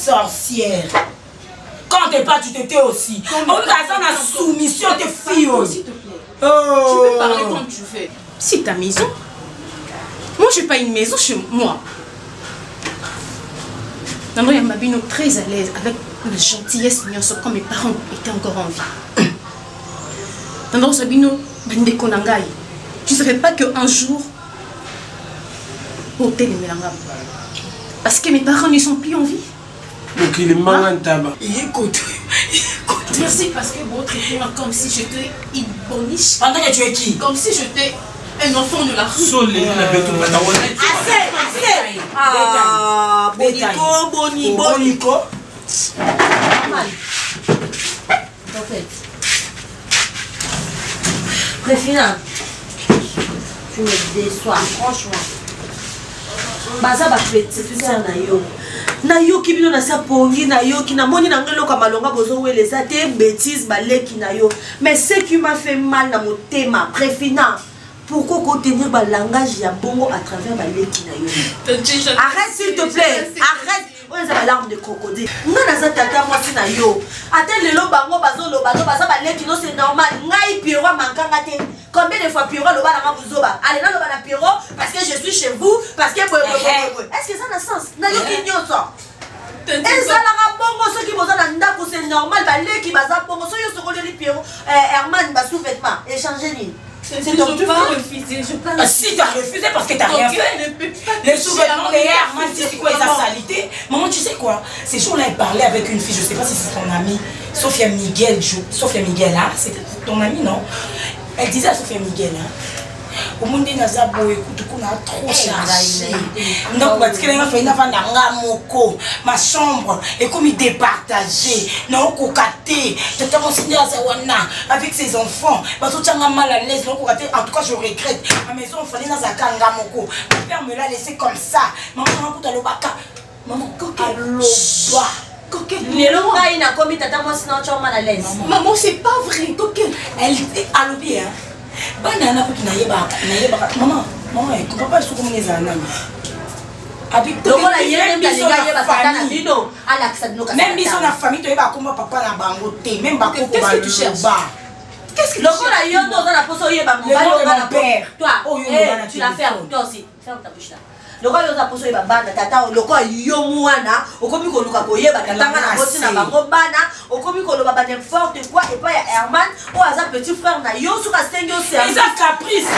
Sorcière. Quand t'es pas, tu t'étais aussi. On a la soumission des filles. S'il te plaît. Tu peux parler comme tu veux. C'est ta maison. Moi, je n'ai pas une maison chez moi. Nando Yamabino très à l'aise avec la gentillesse quand mes parents étaient encore en vie. Nando Sabino, Bande Konangai. Tu ne savais pas qu'un jour, au thé de Melanga. Parce que mes parents ne sont plus en vie. Donc il est malin de tabac. Écoute. Merci parce que vous traitez comme si j'étais une boniche. Pendant que tu es qui? Comme si j'étais un enfant de la rue. Assez. Ah, Bonico. Mal. En fait. Préfina, tu me déçois, franchement. Baza ba petite sœur Nayo. Nayo qui bino na sa pongi Nayo qui na moni na ngelo ka malonga bozo wele ça te bêtise baleki Nayo. Mais ce qui m'a fait mal dans mon thème Préfina. pourquoi contenir le langage ya bongo à travers ma lettre na yo? Arrête s'il te plaît, arrête. On a la larme de crocodile. Nga naza tata moi si na yo. Attends le lo bango bazo lo bazo baza ba lettre c'est normal. Ngai Pierrot mankanga te. Combien de fois Pierrot lo ba na buzoba? Allez na lo ba na Pierrot parce que je suis chez vous parce que est-ce que ça a sens? Na yo ki nyoto. ezalaka bongo soki boza na ndako c'est normal baleki baza bongo soki yo sokoleli Pierrot Herman ba sous-vêtement échanger nini? C'est donc tu vas refuser, je peux. Si tu as refusé parce que tu n'as rien fait. Les sous-vêtements de Herman, c'est quoi les salité? Maman, tu sais quoi? Ces jours-là, il parlait avec une fille, je ne sais pas si c'est ton amie, Sophia Miguel. Sophia Miguel, hein? C'était ton amie, non? Elle disait à Sophia Miguel, hein? Au monde des Nazabo, écoute, on a trop chargé. Donc, parce que a fait une affaire moko, ma chambre, et comme il départagé, non, cocaté, j'étais renseigné à Zawana avec ses enfants, parce que tu as mal à l'aise, non, cocaté, en tout cas, je regrette. Ma maison, il fallait dans un kanga moko. Mon père me l'a laissé comme ça. Maman, on a le baka. Maman, coquette. Coquette. Maman, c'est pas vrai, coquette. Elle était à l'objet, hein. Banana ko tunayeba maman maman ko papa so comme les anami avec tout la yé même la famille même ils sont la famille to yeba komba papa na bango te même ba ko qu'est-ce que tu cherches? Qu'est-ce que tu cherches? La yo dans la poso yeba mon père toi tu l'as fait toi aussi ferme ta bouche là. Loko yo za poso yeba bana tata loko yo mwana okomi ko luka koyeba tata na bosi na bango bana okomi ko loba ba n'importe quoi et pas ya Herman ou aza petit frère na yo suka sengi yo c'est ça caprice.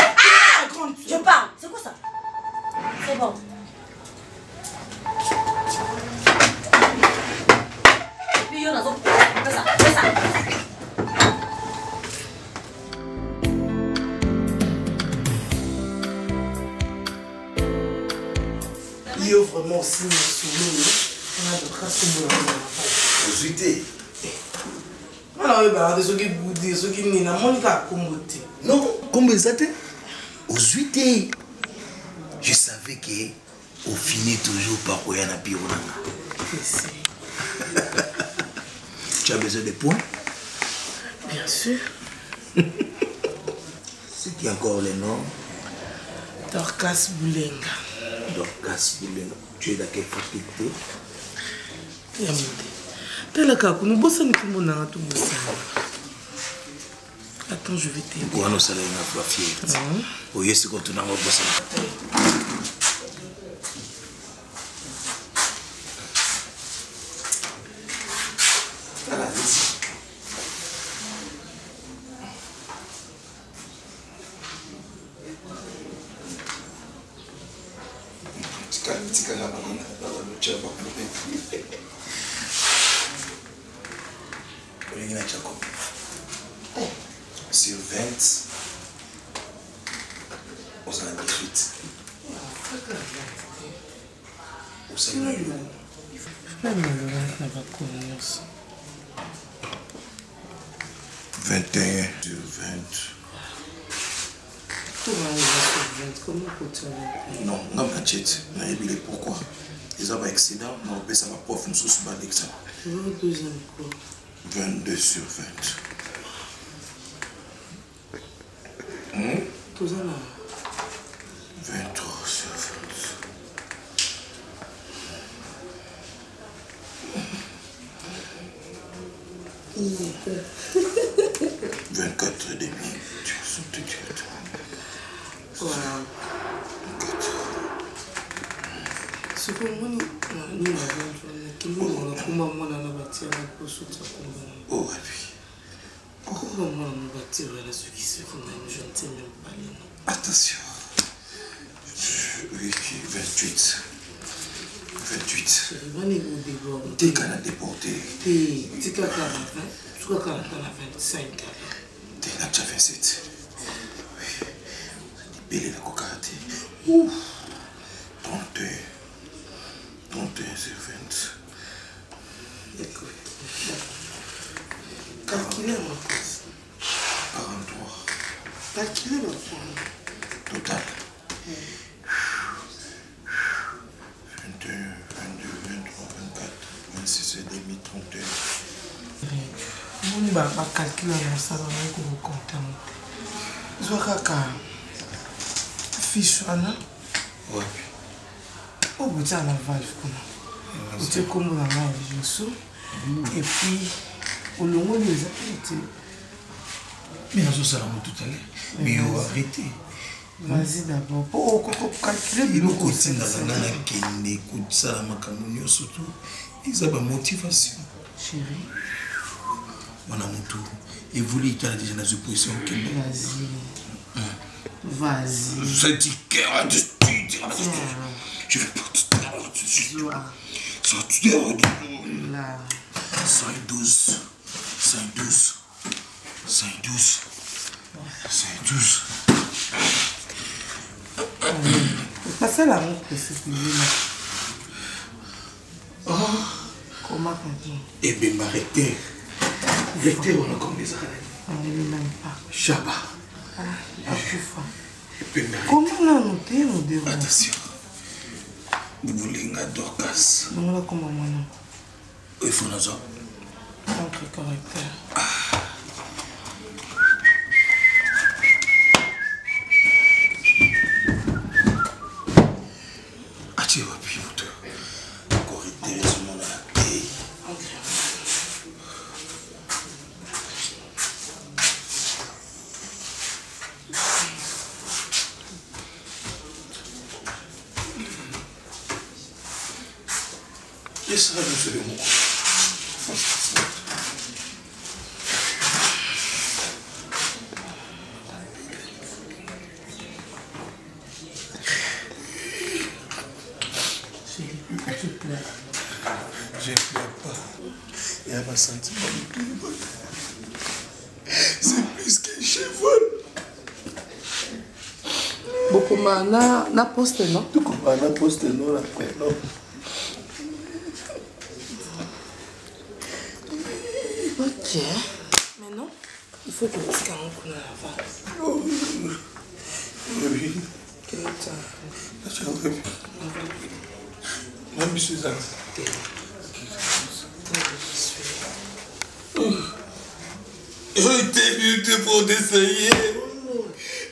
Je parle. C'est quoi ça? C'est bon. Puis yo nazo fais ça. Yo vraiment aussi me souvenir on a de traces comme on a Ozuité. Alors oui bah des qui boudé ceux qui ni na monika komboté. Non, comme ça te Ozuité. Je savais que on finit toujours par Oyana Pirolanga. Tu as besoin de points? Bien sûr. C'est qui encore le nom? Dorcas Boulenga. Dorcas Boulenga. Tu es dans quelle faculté? Yamide. Tela kako nous bossons comme on a tout bossé. Attends, je vais t'aider. Quoi nous allons avoir fier. Oui, c'est quand on a bossé. Sur 20, on a 18. Vous savez, même le 20 n'a pas connu ça. 21 sur 20. Tout va arriver sur 20. Comment peut-tu Non, non, ma tête. Je pourquoi. Ils ont un accident, mais on peut savoir prof, nous sommes pas d'examen. 22 sur 20. Tout ça là. 23 sur 20. 24 et demi. Tu sont tout Dieu. Voilà. C'est pour moi, nous oh, attention. Oui, 28. 28. T'es qu'à la déporter. T'es qu'à la 25. T'es là, tu as 27. Oui. Belle la cocarate. Ouf. 32. 31 sur 20. Écoute. Calculez ma place. 43. Calculez ma place. Total. 21, 22, 23, 24, 26 et demi, 31. On va calculer ça dans le compte. Je vais fiche wana. Wapi? Oh, vous avez la valve. Vous avez comme la valve, je suis. Et puis, au long de les arrêter. Mais nous sommes tout à l'heure. Mais on va arrêter. Vas-y d'abord. Pour calculer le côté de la qui écoute ça, la macamounio surtout. Ils ont une motivation. Chérie. Mon amour tout. Et vous, il y a déjà dans une position. Vas-y. Vas-y. Ça dit cœur de studio. Je vais pas te dire tout de suite. Ça te dit là. 5-12. 5-12. 5-12. 5-12. Passez la route que c'est là. Oh. Comment t'as dit? Eh bien, arrêtez. Arrêtez, on a comme des arrêts. On ne l'aime pas. Chaba. Comment on a noté nos deux? Attention. Vous voulez un Dorcas? Non, là, comment moi non? Il faut nous en. Donc, le correcteur. Tu vas plus vous correcteur sur mon appel. Et ça, je vais mourir. Je ne pleure pas. Il y a un sentiment de plus. C'est plus qu'un cheval. Beaucoup na poste non? Tout comme na poste non après non. Ok. Maintenant, il faut que tu te calmes avant. Oui. Quel temps? Tu as vu? Même si c'est ça. Je t'ai vu te pour d'essayer.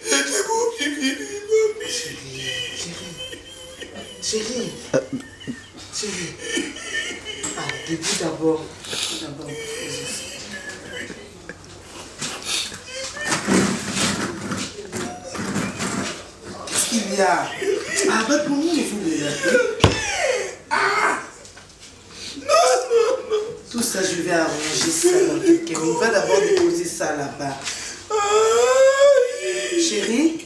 J'étais pour pipi, mamie. Chérie. Chérie. Ah, debout d'abord. D'abord. Qu'est-ce qu'il y a? Ah, bah pour nous, il faut les non. Tout ça, je vais arranger ça dans quelqu'un. On va d'abord déposer ça là-bas. Chérie?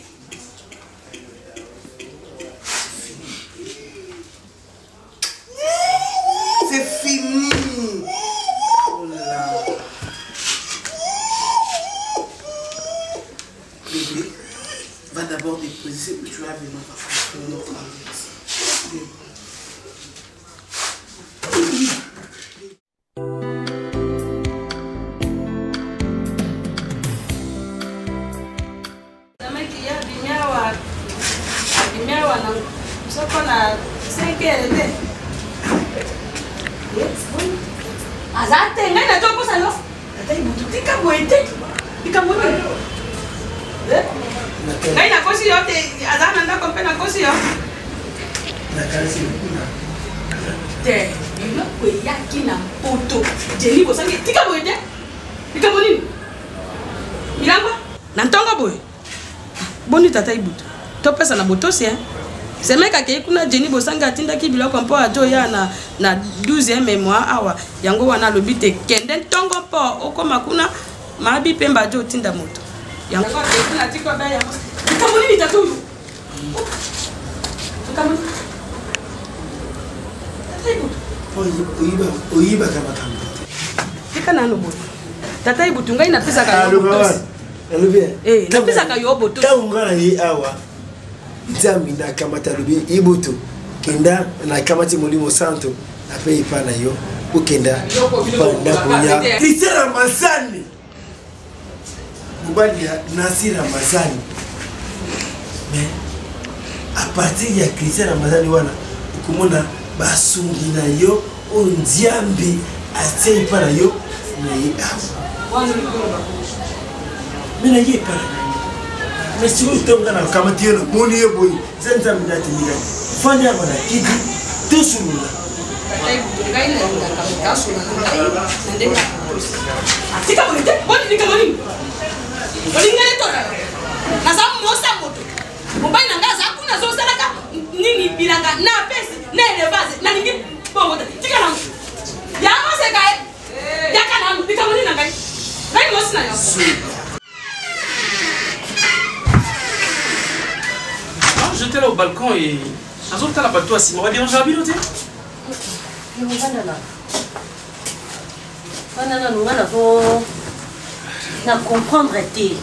C'est fini. Oh là. Bébé, va d'abord déposer que tu vas venir faire notre ambiance. Azate, ngai na toko salo. Ata ibutu tika boete. Tika boete. Ngai na kosi yote, azana nda kompe na kosi yo. Na kasi kuna. Te, ino kwe yaki na poto. Jeli ko sangi tika boete. Tika boni. Milamba, na ntongo boy. Boni tata ibutu. To pesa na botosi hein. C'est mec qui kuna Jenny Bosanga tinda ki biloko mpo ajo ya na 12e mois awa yango wana lobite kende tongo po okoma kuna mabi pemba jo tinda moto yango kuna tiko ba yango kamoni ni tatu kamoni oyiba kama kama tika nano boto tata ibutu ngai na pesa ka yo na pesa ka yo boto ngana yi awa Nzambi na kamata lubi ibutu kenda na kamati molimo santo ape ipana yo ukenda panda kunya Kisera Mazani mubali Nasira Mazani mais à partir ya Kisera Mazani wana ukumona basungi na yo onziambi ase ipana yo na yi afu mina yi ipana mais si vous êtes dans le camatier, le bon lieu, boy, c'est un terme d'atelier. Fanny a qui dit tout sur nous. J'étais là au balcon et un autre la bateau assis. On va déranger la biloté. Na comprendre te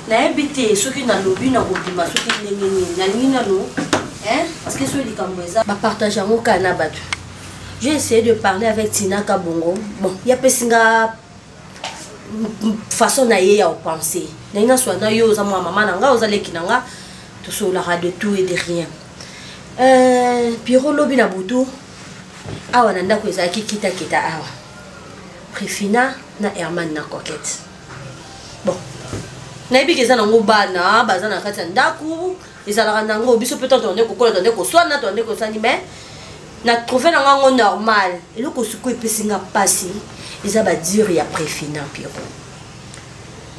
na habité ce qui na lobby na robima ce qui na nina no hein parce que ce likambo eza ba partager ngo kana bato. J'ai essayé de parler avec Tina Kabongo. Bon, il y a pesinga façon na ye ya penser. Na ina so na yo za mo mama na nga oza leki na nga to so la de tout et de rien. Piro lobby na butu awa na ndako eza kita awa. Préfina na Herman na Coquette. Bon. Na yebi keza nango bana baza na kati ya ndako ezalaka nango biso peut-être on est kokola tande ko swana tande ko sani mais na trouver nango normal eloko suko epesinga pasi eza ba dire ya Préfina Piro.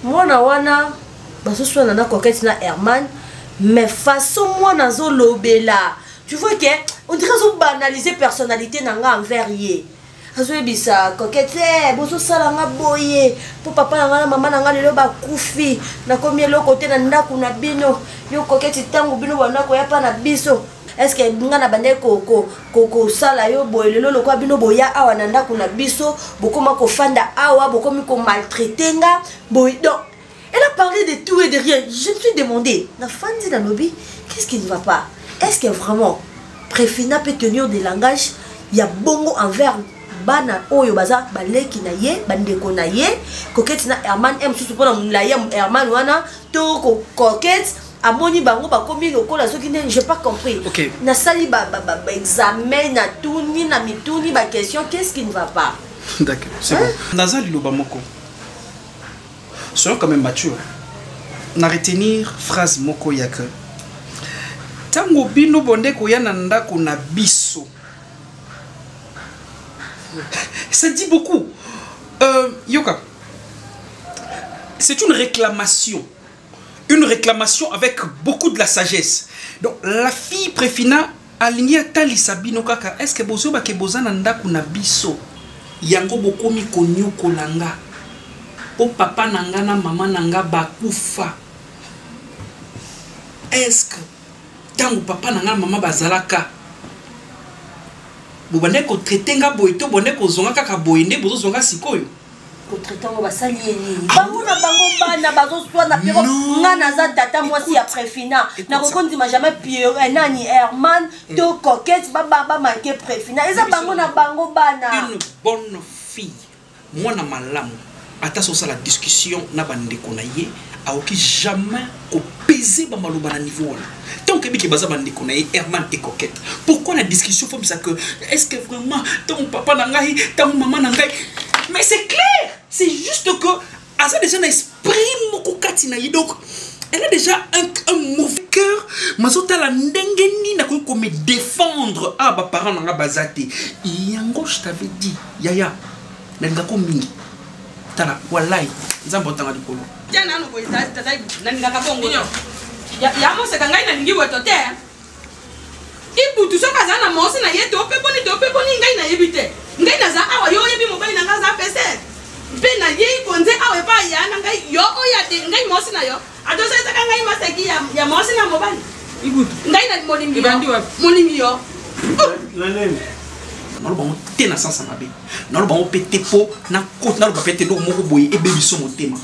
Mwana wana baso swana na Coquette na Herman mais façon moi nazo lobela. Tu vois que on dirait qu'ils ont banalisé personnalité nanga envers yé. Azoé bisa Coquette bozo sala nga boye pour papa nanga maman nanga lelo ba kufi na komi lo côté na ndako na bino yo Coquette tango bino bana ko ya pa na biso. Est-ce que nga na bande ko sala yo boye lelo lokwa bino boya awa na ndako na biso bokoma ko fanda awa bokomi ko maltraiter nga boye donc elle a parlé de tout et de rien. Je me suis demandé, la fan de la lobby, qu'est-ce qui ne va pas? Est-ce que vraiment Préfina peut tenir des langages? Il y a bongo envers Bana Oyo Baza, Baleki na ye, Bandeko na ye, Coquette na Herman, M. Soupona Moulaye, Herman Wana, Toko Coquette, Amoni Bango, Bakomi, Lokola, ce qui n'est, j'ai pas compris. Ok. Na sali examen, na touni, na mitouni, ba question, qu'est-ce qui ne va pas? D'accord, c'est bon. Nazali Lobamoko. Soyons quand même mature. Na retenir phrase moko yaka. Tango bino bonde koya na ndako na biso. Ça dit beaucoup. Yoka. C'est une réclamation. Une réclamation avec beaucoup de la sagesse. Donc la fille Préfina alignée talisa bino kaka. Est-ce que bozo ba ke boza na ndako na biso? Yango bokomi konyo kolanga. O papa nanga na maman nanga bakufa. Est-ce que tango papa nanga maman bazalaka bobande ko traiter nga boito bonde ko zonga kaka boyende bozo zonga sikoyo ko traiter ngo basali nini bango na bango bana bazo swana pero nga naza tata mwasi ya Préfina na kokondi ma jamais Pierre nani Herman to Coquette baba manquer Préfina eza bango na bango bana une bonne fille moi na malamu attention ça la discussion na bandeko na ye aoki jamais ko peser ba maloba na niveau là tant que biki baza bandeko na ye Herman et Coquette pourquoi la discussion faut ça que est-ce que vraiment ton papa na ngai ton maman na ngai mais c'est clair c'est juste que asa déjà un esprit moko kati na ye donc elle a déjà un mauvais cœur mazota la ndengeni na ko me défendre ah ba parents na nga bazate yango je t'avais dit yaya na ngako mingi tala wallahi nzambo tanga dikolo tiana no boy tata na ngaka bongo ya mo se kanga ina ngi weto te ibu tu so kaza na mo se na yeto pe boni ngai na yebite ngai na za awa yo yebi mo bai na ngaza pese pe na ye konze awe pa ya na ngai yo o ya de ngai mo se na yo ado se ta ngai ma se ki ya mo se na mo bani ibu ngai na molingi yo non bon te na sansa mabe non bon pété po na côte na ba pété no moko boye e bebi so motema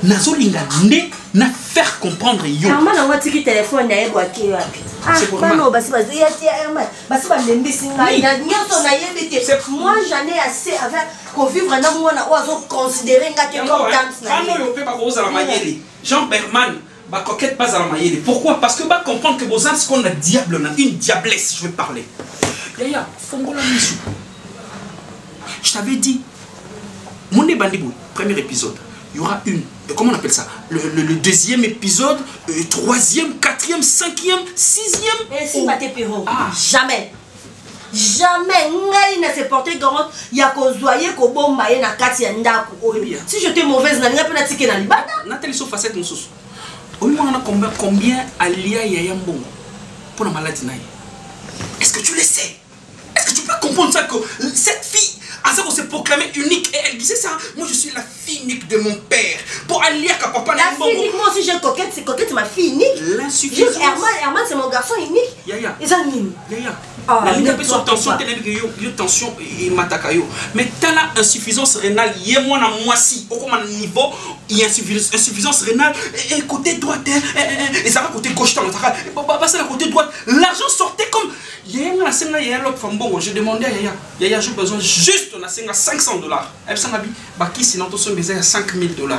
nazo linga ne na faire comprendre yo Herman on va tiki téléphone na yebo aki wapi c'est pour moi basi basi ya Herman basi ba ndembisi ngai na nyoto na yebite moi j'en ai assez avec ko vivre na mwana ozo considérer ngate comme dance na ano yo pe ba ko za la mayele Jean Berman ba Coquette pas à la mayele pourquoi parce que ba comprendre que bozan ce qu'on a diable na une diablesse je vais parler. Yaya, Fongola Misu. Je t'avais dit, mon bandibou, premier épisode. il y aura comment on appelle ça, le deuxième épisode, troisième, quatrième, cinquième, sixième. Et si Maté Perro, jamais. Jamais, ngai ne se porter garant, ya ko zoyer ko bombaye na kati ya ndako oyo. Si j'étais mauvaise na nga pe na tike na libanda. Nathalie so facette mususu. Oyo mwana combien alia ya mbongo pour la maladie naïe. Est-ce que tu le sais? Est-ce que tu peux comprendre ça que cette fille Azako s'est proclamée unique et elle disait ça. Moi je suis la fille unique de mon père. Pour Alia ka papa la fille unique, moi aussi j'ai coquette, c'est coquette ma fille unique. L'insuffisance. Herman c'est mon garçon unique. Yaya. Ils ont mis. Yaya. La ligne peut sur tension tension et matakayo. Mais t'as la insuffisance rénale, y a moi na moisi au comme niveau, il y a insuffisance rénale et côté droite et ça va côté gauche ça va passer à côté droite. L'argent sortait comme hier la scène là il y a l'autre femme bon, je demandais à Yaya j'ai besoin juste on a $500. Elle s'en habille bah qui sinon tout son besoin à $5,000.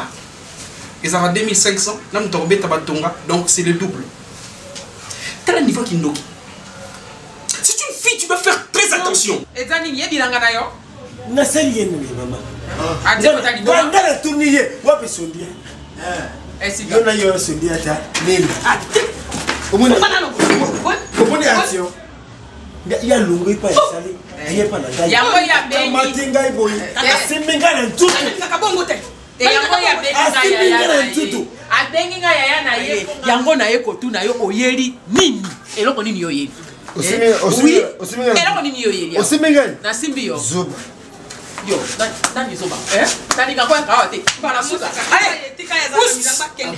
Et ça va 2500, là nous tombé tabatonga donc c'est le double. T'as le niveau qui nous. C'est une fille, tu dois faire très attention. Et Zani, il y a des langues d'ailleurs. Na sali yenu maman. Bandala tournier, wapi sondia. Si yo na yo sondia ta nini. Omona. Omona action. Ya lungu pa sali. Aye pa na ngai. Ya moya be. Matinga iboyi. Asemenga na ntutu. Kakabongo te. Yango ya be na ntutu. Abengi nga yaya na ye. Yango na ye kotu na yo oyeli nini? Eloko nini yo yeli? Na simbi yo. Zoba. Yo, nani zoba? Nani ngakwa kawate. Bana suka. Allez, tika ya za kende.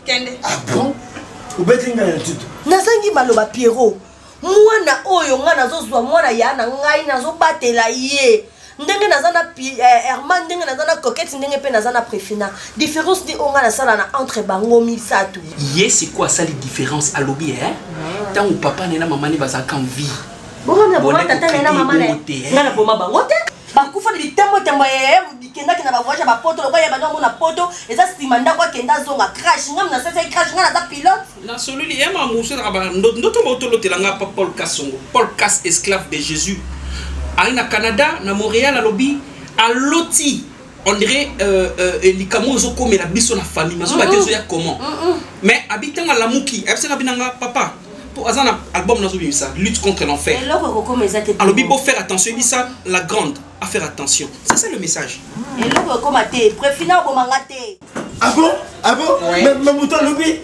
Kende. Ah bon? Ubetinga ya tutu. Nazangi maloba Pierrot. Mwana oyo nga nazozwa mwana ya na ngai nazobatela ye. Ndenge nazana Herman ndenge nazana coquette ndenge pe nazana Préfina. Différence di onga na sala na entre bango misatu. Yes, c'est quoi ça les différences à lobby hein? Tant ou papa nena maman ni baza kan vie. Bon na bon tata nena maman na na boma bango te. Ba kufa di tembo bikenda kina ba voyage ba poto ba ya ba na poto eza simanda kwa kenda zonga crash ngam na sasa crash ngana ta pilote. Na soluli ya ma muso na ba ndoto motolo telanga pa Paul Kassongo. Paul Kass esclave de Jésus. À Canada, à Montréal, à lobby, à Loti, on dirait les Camozo comme la biso la famille, mais on va dire comment. Mais habitant à la Mouki, papa, pour Azana album nous ça, lutte contre l'enfer. Alors il faire attention, il dit ça la grande à faire attention. C'est ça le message. Et là comme athée, préfina au mangate. Ah bon? Ah bon? Mais mouton lobby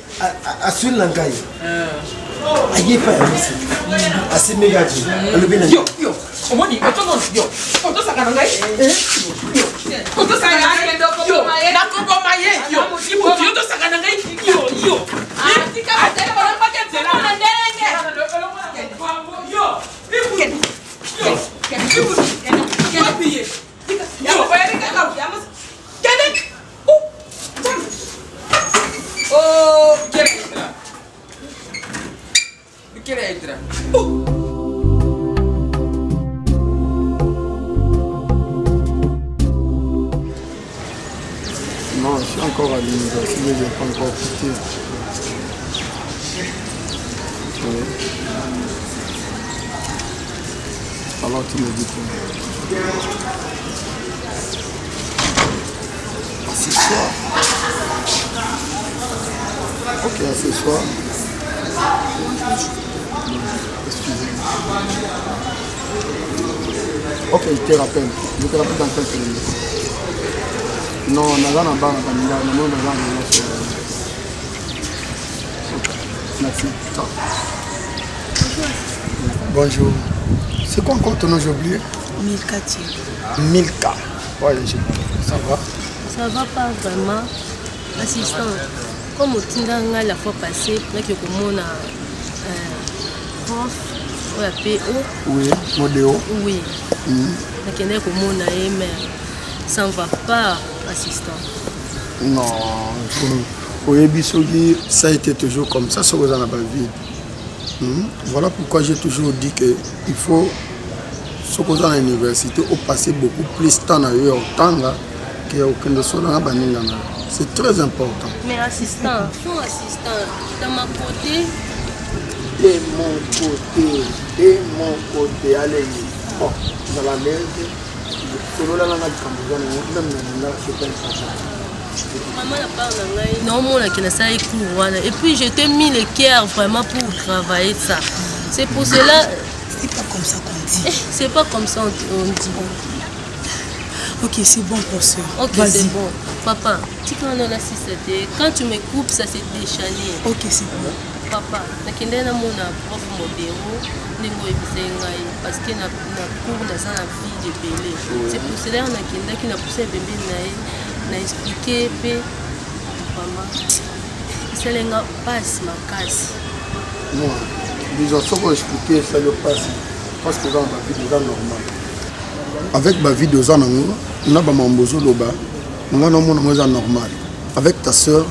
à sur l'angaï. Aïe pas aussi. Assez méga dit. Lobby là. Yo. Omoni, yo. Oto sakana ngai. Yo. Oto sakana yo. Na kobo maye. Yo. Yo to sakana ngai. Yo. Ah, tika batela bana pakete na ndenge. Yo. Yo. Yo, bayari ka. Kene. Oh, quelle est la Non, je suis encore à l'université, je n'ai pas encore quitté. Oui. Alors tu me dis quoi? Assieds-toi. Ok, assieds-toi. Excusez-moi. Ok, je te rappelle. Je te rappelle dans quelques minutes. Non, on a un bar Merci. Ciao. Bonjour. C'est quoi encore ton nom, j'ai oublié? Milka. Milka. Ouais, ça va? Ça va pas vraiment. Assistant, comme au Tindanga la fois passée, là que comme on a prof, ou la PO. Oui, modéo. Oui. Là qu'il y a comme on a mais ça ne va pas, assistant. Non, ça a été toujours comme ça, ça vous en a pas vu. Voilà pourquoi j'ai toujours dit qu'il faut, ce qu'on a à l'université, passer beaucoup plus de temps à eux, autant qu'il n'y a aucun de cela. C'est très important. Mais assistant, de ma côté. De mon côté, allez, bon, dans la merde, c'est là, Maman n'a pas en non, mon qui n'a ça et puis je t'ai mis le cœur vraiment pour travailler ça. C'est pour cela. C'est pas comme ça qu'on dit. C'est pas comme ça on dit. Ok, c'est bon pour ça. Ok, c'est bon. Papa, tu quand on a si c'était. Quand tu me coupes, ça s'est déchaîné. Ok, c'est bon. Papa, nakende na mona prof modéro, nengo ebisengai parce que na cours dans la vie de belé. C'est pour cela nakenda qui na poussé bébé na expliquer pe maman. C'est lenga passe ma casse. Non, ils ont seulement expliqué ça le passe parce que dans ma vie déjà normal. Avec ma vie de ans on a ba mambozo loba, on a normal. Avec ta sœur,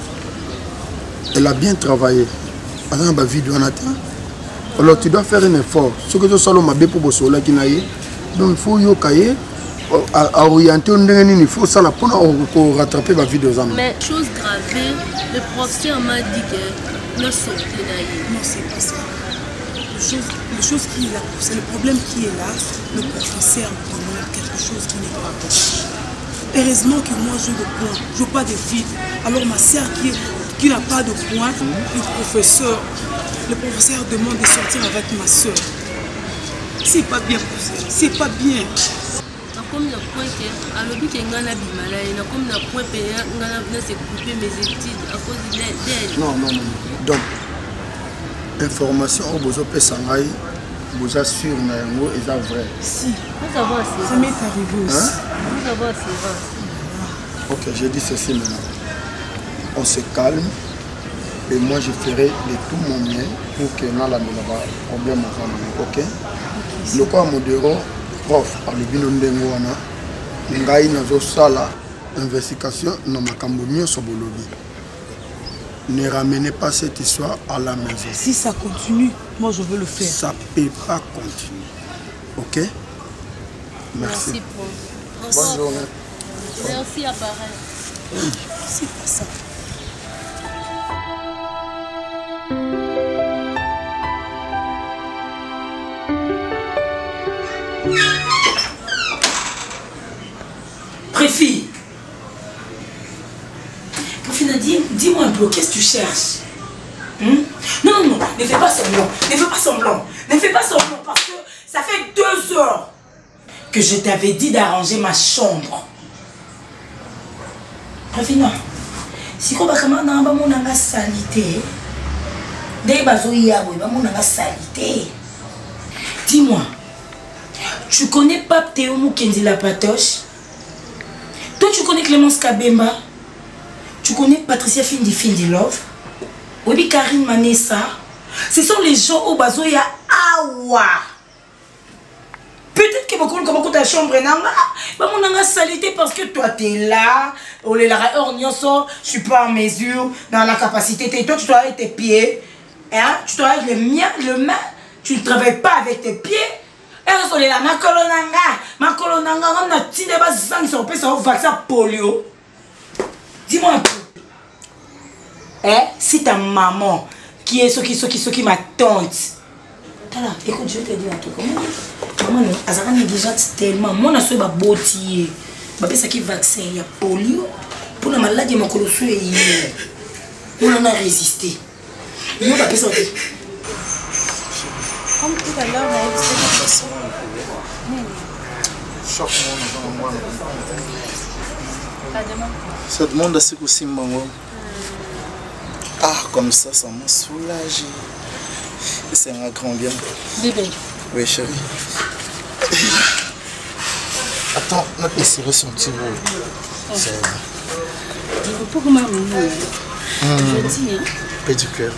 elle a bien travaillé. Alors tu dois faire un effort. Ce que tu as fait pour Bossola qui n'a eu, donc il faut orienter, il faut ça pour rattraper la vie de Zama. Mais chose grave, le professeur m'a dit que ne sortez d'ailleurs. Non, c'est pas ça. Le chose qui est là, c'est le problème qui est là. Le professeur me demande quelque chose qui n'est pas possible. Heureusement que moi je le point, je veux pas de vide. Alors ma sœur qui n'a pas de point, le professeur demande de sortir avec ma soeur. C'est pas bien pour ça, c'est pas bien. Comme le point que, alors que je n'ai pas comme le point que je n'ai coupé mes études à cause d'elle. Non. Donc, information au besoin de Sangaï, vous assure que c'est vrai. Si, nous avons assez. Ça m'est arrivé aussi. Nous avons assez. Ok, je dis ceci maintenant. On se calme et moi je ferai de tout mon bien pour que nous ayons un problème. Ok? Le cas modéro, prof, à l'Ubinondengouana, nous avons une investigation dans ma cambomie sur Bolobi. Ne ramenez pas cette histoire à la maison. Si ça continue, moi je veux le faire. Ça ne peut pas continuer. Ok? Merci. Bonne journée. Merci à pareil. C'est pas ça. Préfille. Dis-moi un peu, qu'est-ce que tu cherches? Non, ne fais pas semblant. Ne fais pas semblant parce que ça fait 2 heures que je t'avais dit d'arranger ma chambre. Préfille, si tu as salité, dis-moi, tu connais Pape Théo Mukendi la Patoche? Toi, tu connais Clémence Kabemba? Tu connais Patricia Findi Love? Oui, Karine Manessa? Ce sont les gens au Bazoya Awa. Peut-être que beaucoup comme ta chambre nanga salité parce que toi tu es là, je suis pas en mesure, dans la capacité, toi tu dois avec tes pieds, hein? Tu dois avec le main, tu ne travailles pas avec tes pieds. Polio. Dis-moi un peu. Si ta maman, qui est ce qui ma tante. Écoute, je vais te dire un truc. Maman, elle est négligente tellement. Moi, je suis beauté. Je suis vaccin, il y a polio. Pour la maladie, je suis on a résisté. Moi, je suis comme tout à l'heure, on a expliqué. Cette demande c'est aussi mango. Ah, comme ça m'a soulagé. C'est un grand bien. Bébé. Oui, chérie. Attends, on a essayé son petit mot. Pourquoi moi, je dis. Paix du cœur.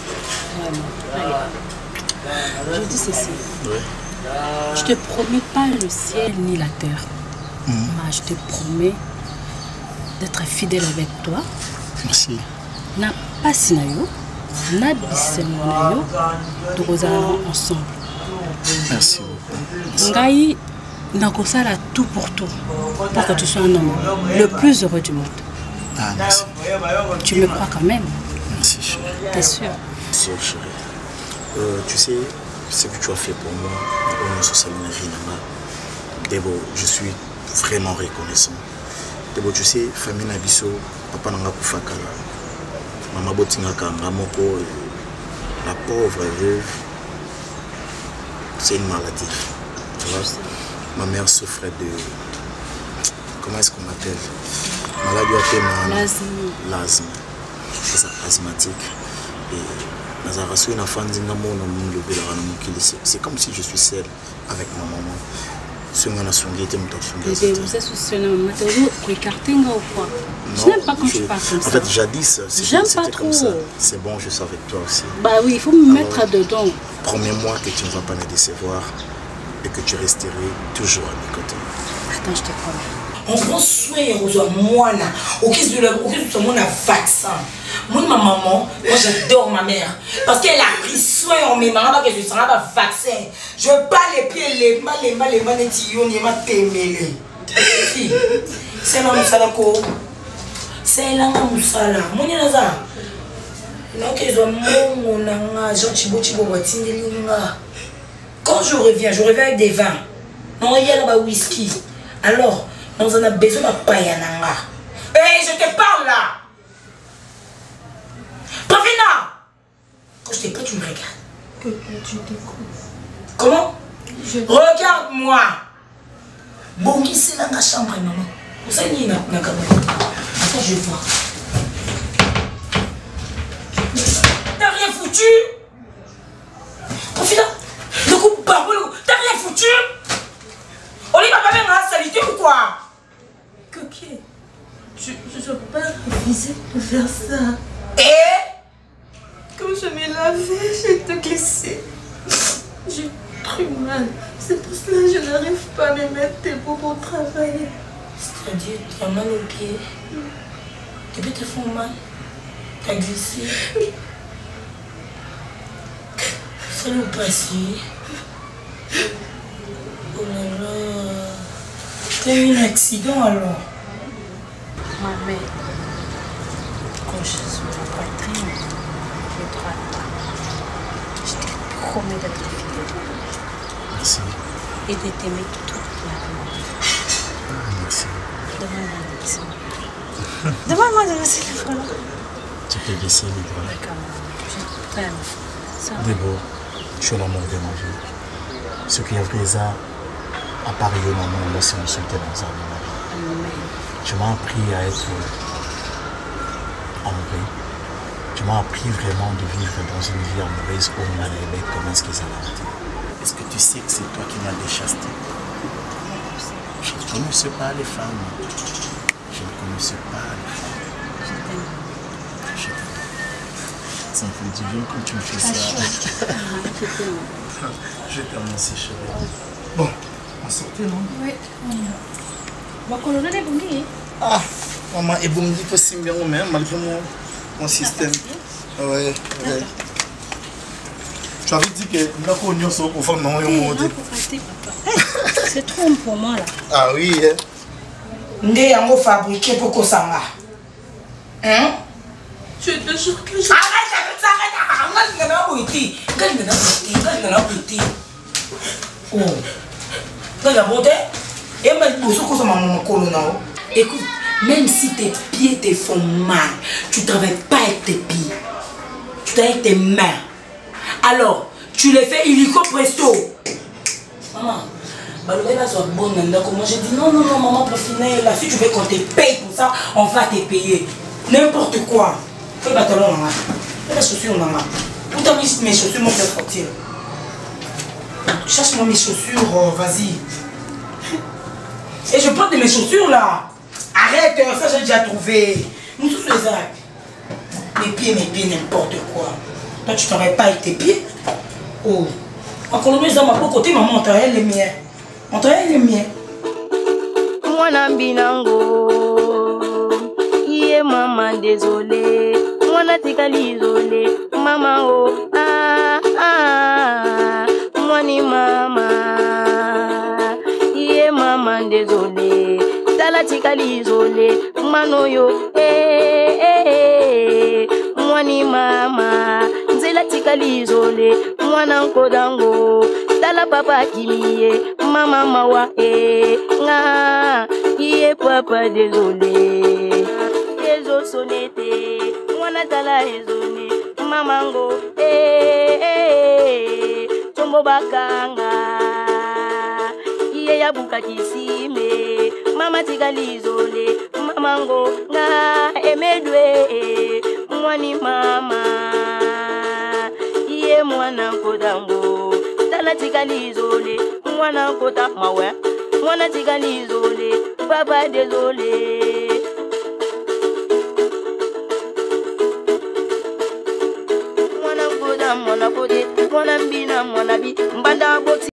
Je dis ceci. Oui. Je te promets pas le ciel ni la terre. Mais je te promets d'être fidèle avec toi. Merci. Na pasi na yo, na bisengo na yo, tokozala ensemble. Merci beaucoup. Ngai nakosala tout pour toi, pour que tu sois un homme le plus heureux du monde. Ah, merci. Tu me crois quand même? Merci, chérie. T'es sûr? Sûr, chérie. Tu sais, ce que tu as fait pour moi, je suis vraiment reconnaissant. tu sais, famille Nabiso, papa n'a pas fait ça. Maman Botinga Kangamoko, la pauvre veuve, c'est une maladie. Tu vois? Ma mère souffrait de. Comment est-ce qu'on appelle? Maladie l'asthme. C'est ça, asthmatique. Et c'est comme si je suis seul avec ma maman. Je n'aime pas quand tu parles comme ça. En fait, jadis, c'était comme ça. C'est bon, je suis avec toi aussi. Bah oui, il faut me mettre dedans. Promets-moi que tu ne vas pas me décevoir et que tu resterai toujours à mes côtés. Attends, je te promets. On prend soin aux moi là, au cas de mon vaccin. Moi ma maman, moi j'adore ma mère parce qu'elle a pris soin en mes mamans que je serai pas vaccin. Je veux pas les pieds les mains les tillons les mains témélé. C'est la musala ko. C'est la musala. Mon naza. Donc ils ont mon nanga chibo watindelinga. Quand je reviens avec des vins. Non, il y a là whisky. Alors on en a besoin de payananga. Hé, je te parle là. Pavina. Quand je t'ai pas, tu me regardes. Tu t'écoutes. Comment? Regarde-moi. Bongi, c'est dans la chambre, maman. Vous savez, attends, je vais voir. T'as rien foutu? Pavina, le coup de barbe, t'as rien foutu? On est pas même à la salité ou quoi? Coquille, je peux pas refuser de faire ça. Et comme je me lavais, j'ai te glissé. J'ai pris mal. C'est pour cela que je n'arrive pas à me mettre debout pour travailler. C'est-à-dire, tu as mal au pied. Tes pieds te font mal. Tu as glissé. C'est le passé. Oh là là. T'as eu un accident alors? Ma mère, quand je suis sur la poitrine, je ne travaille pas. Je te promets d'être fidèle. Merci. Et de t'aimer toute la vie. Merci. Demande-moi de laisser les bras là. Tu peux laisser les bras. D'accord, je t'aime. D'abord, tu es l'amour de ma vie. Ce qui est vrai, ça, à Paris, on c'est un soutien dans sa vie. Tu m'as appris à être amoureux. Tu m'as appris vraiment de vivre dans une vie amoureuse où on a les mecs comme est-ce qu'ils allaient. Est-ce que tu sais que c'est toi qui m'as déchasté? Je ne connaissais pas les femmes. Je ne connaissais pas les femmes. Je t'aime. Ça me fait du bien quand tu me fais ça. Je t'aime aussi, chérie. Bon, on sortait, non? Oui, on y va. Ah, maman, et vous me dites aussi bien moi-même, malgré mon système. Ouais. Tu avais dit que nous avons fait pour faire non, c'est trop pour moi là. Ah oui, hein? Ndé yango fabriqué pour Kosanga. Hein? Je te jure que je... Arrête. Écoute, même si tes pieds te font mal, tu ne travailles pas avec tes pieds. Tu travailles avec tes mains. Alors, tu les fais illico presto. Maman, moi j'ai dit non, maman, pour finir, là, si tu veux qu'on te paye pour ça, on va te payer. N'importe quoi. Fais le pantalon, maman. Fais la chaussure, maman. Où t'as mis mes chaussures, mon frère sortir? Cherche-moi mes chaussures, vas-y. Et je porte de mes chaussures là. Arrête, ça j'ai déjà trouvé. Nous tous les actes. Mes pieds, n'importe quoi. Toi tu travailles pas avec tes pieds. Oh. En Colombie, dans ma côté, maman, on travaille les miens. Moi, Nambinango. Yeah, maman, désolé. Moi, Natika, isolé. Maman, oh. Moi, ni maman. Yeah, maman, désolé. Talatika, isolé. Manoyo, Moi, ni maman. Nzelatika, isolé. Moi, nanko dango. Tala papa kimie. Mama mawa nga Iye papa désolé. Ezo sonete. Mwana tala ezone. Mamango. Chombo bakanga. Iye yabuka kisime. Mama tigalizole. Mamango. Nga emedwe. Mwani mama. Iye mwana kodango. Tala tigalizole. Mwana kota mawe. Mwana tigalizole. Papa désolé. Mwana koda, mwana kode. Mwana mbina, mwana bi. Mbanda boxi.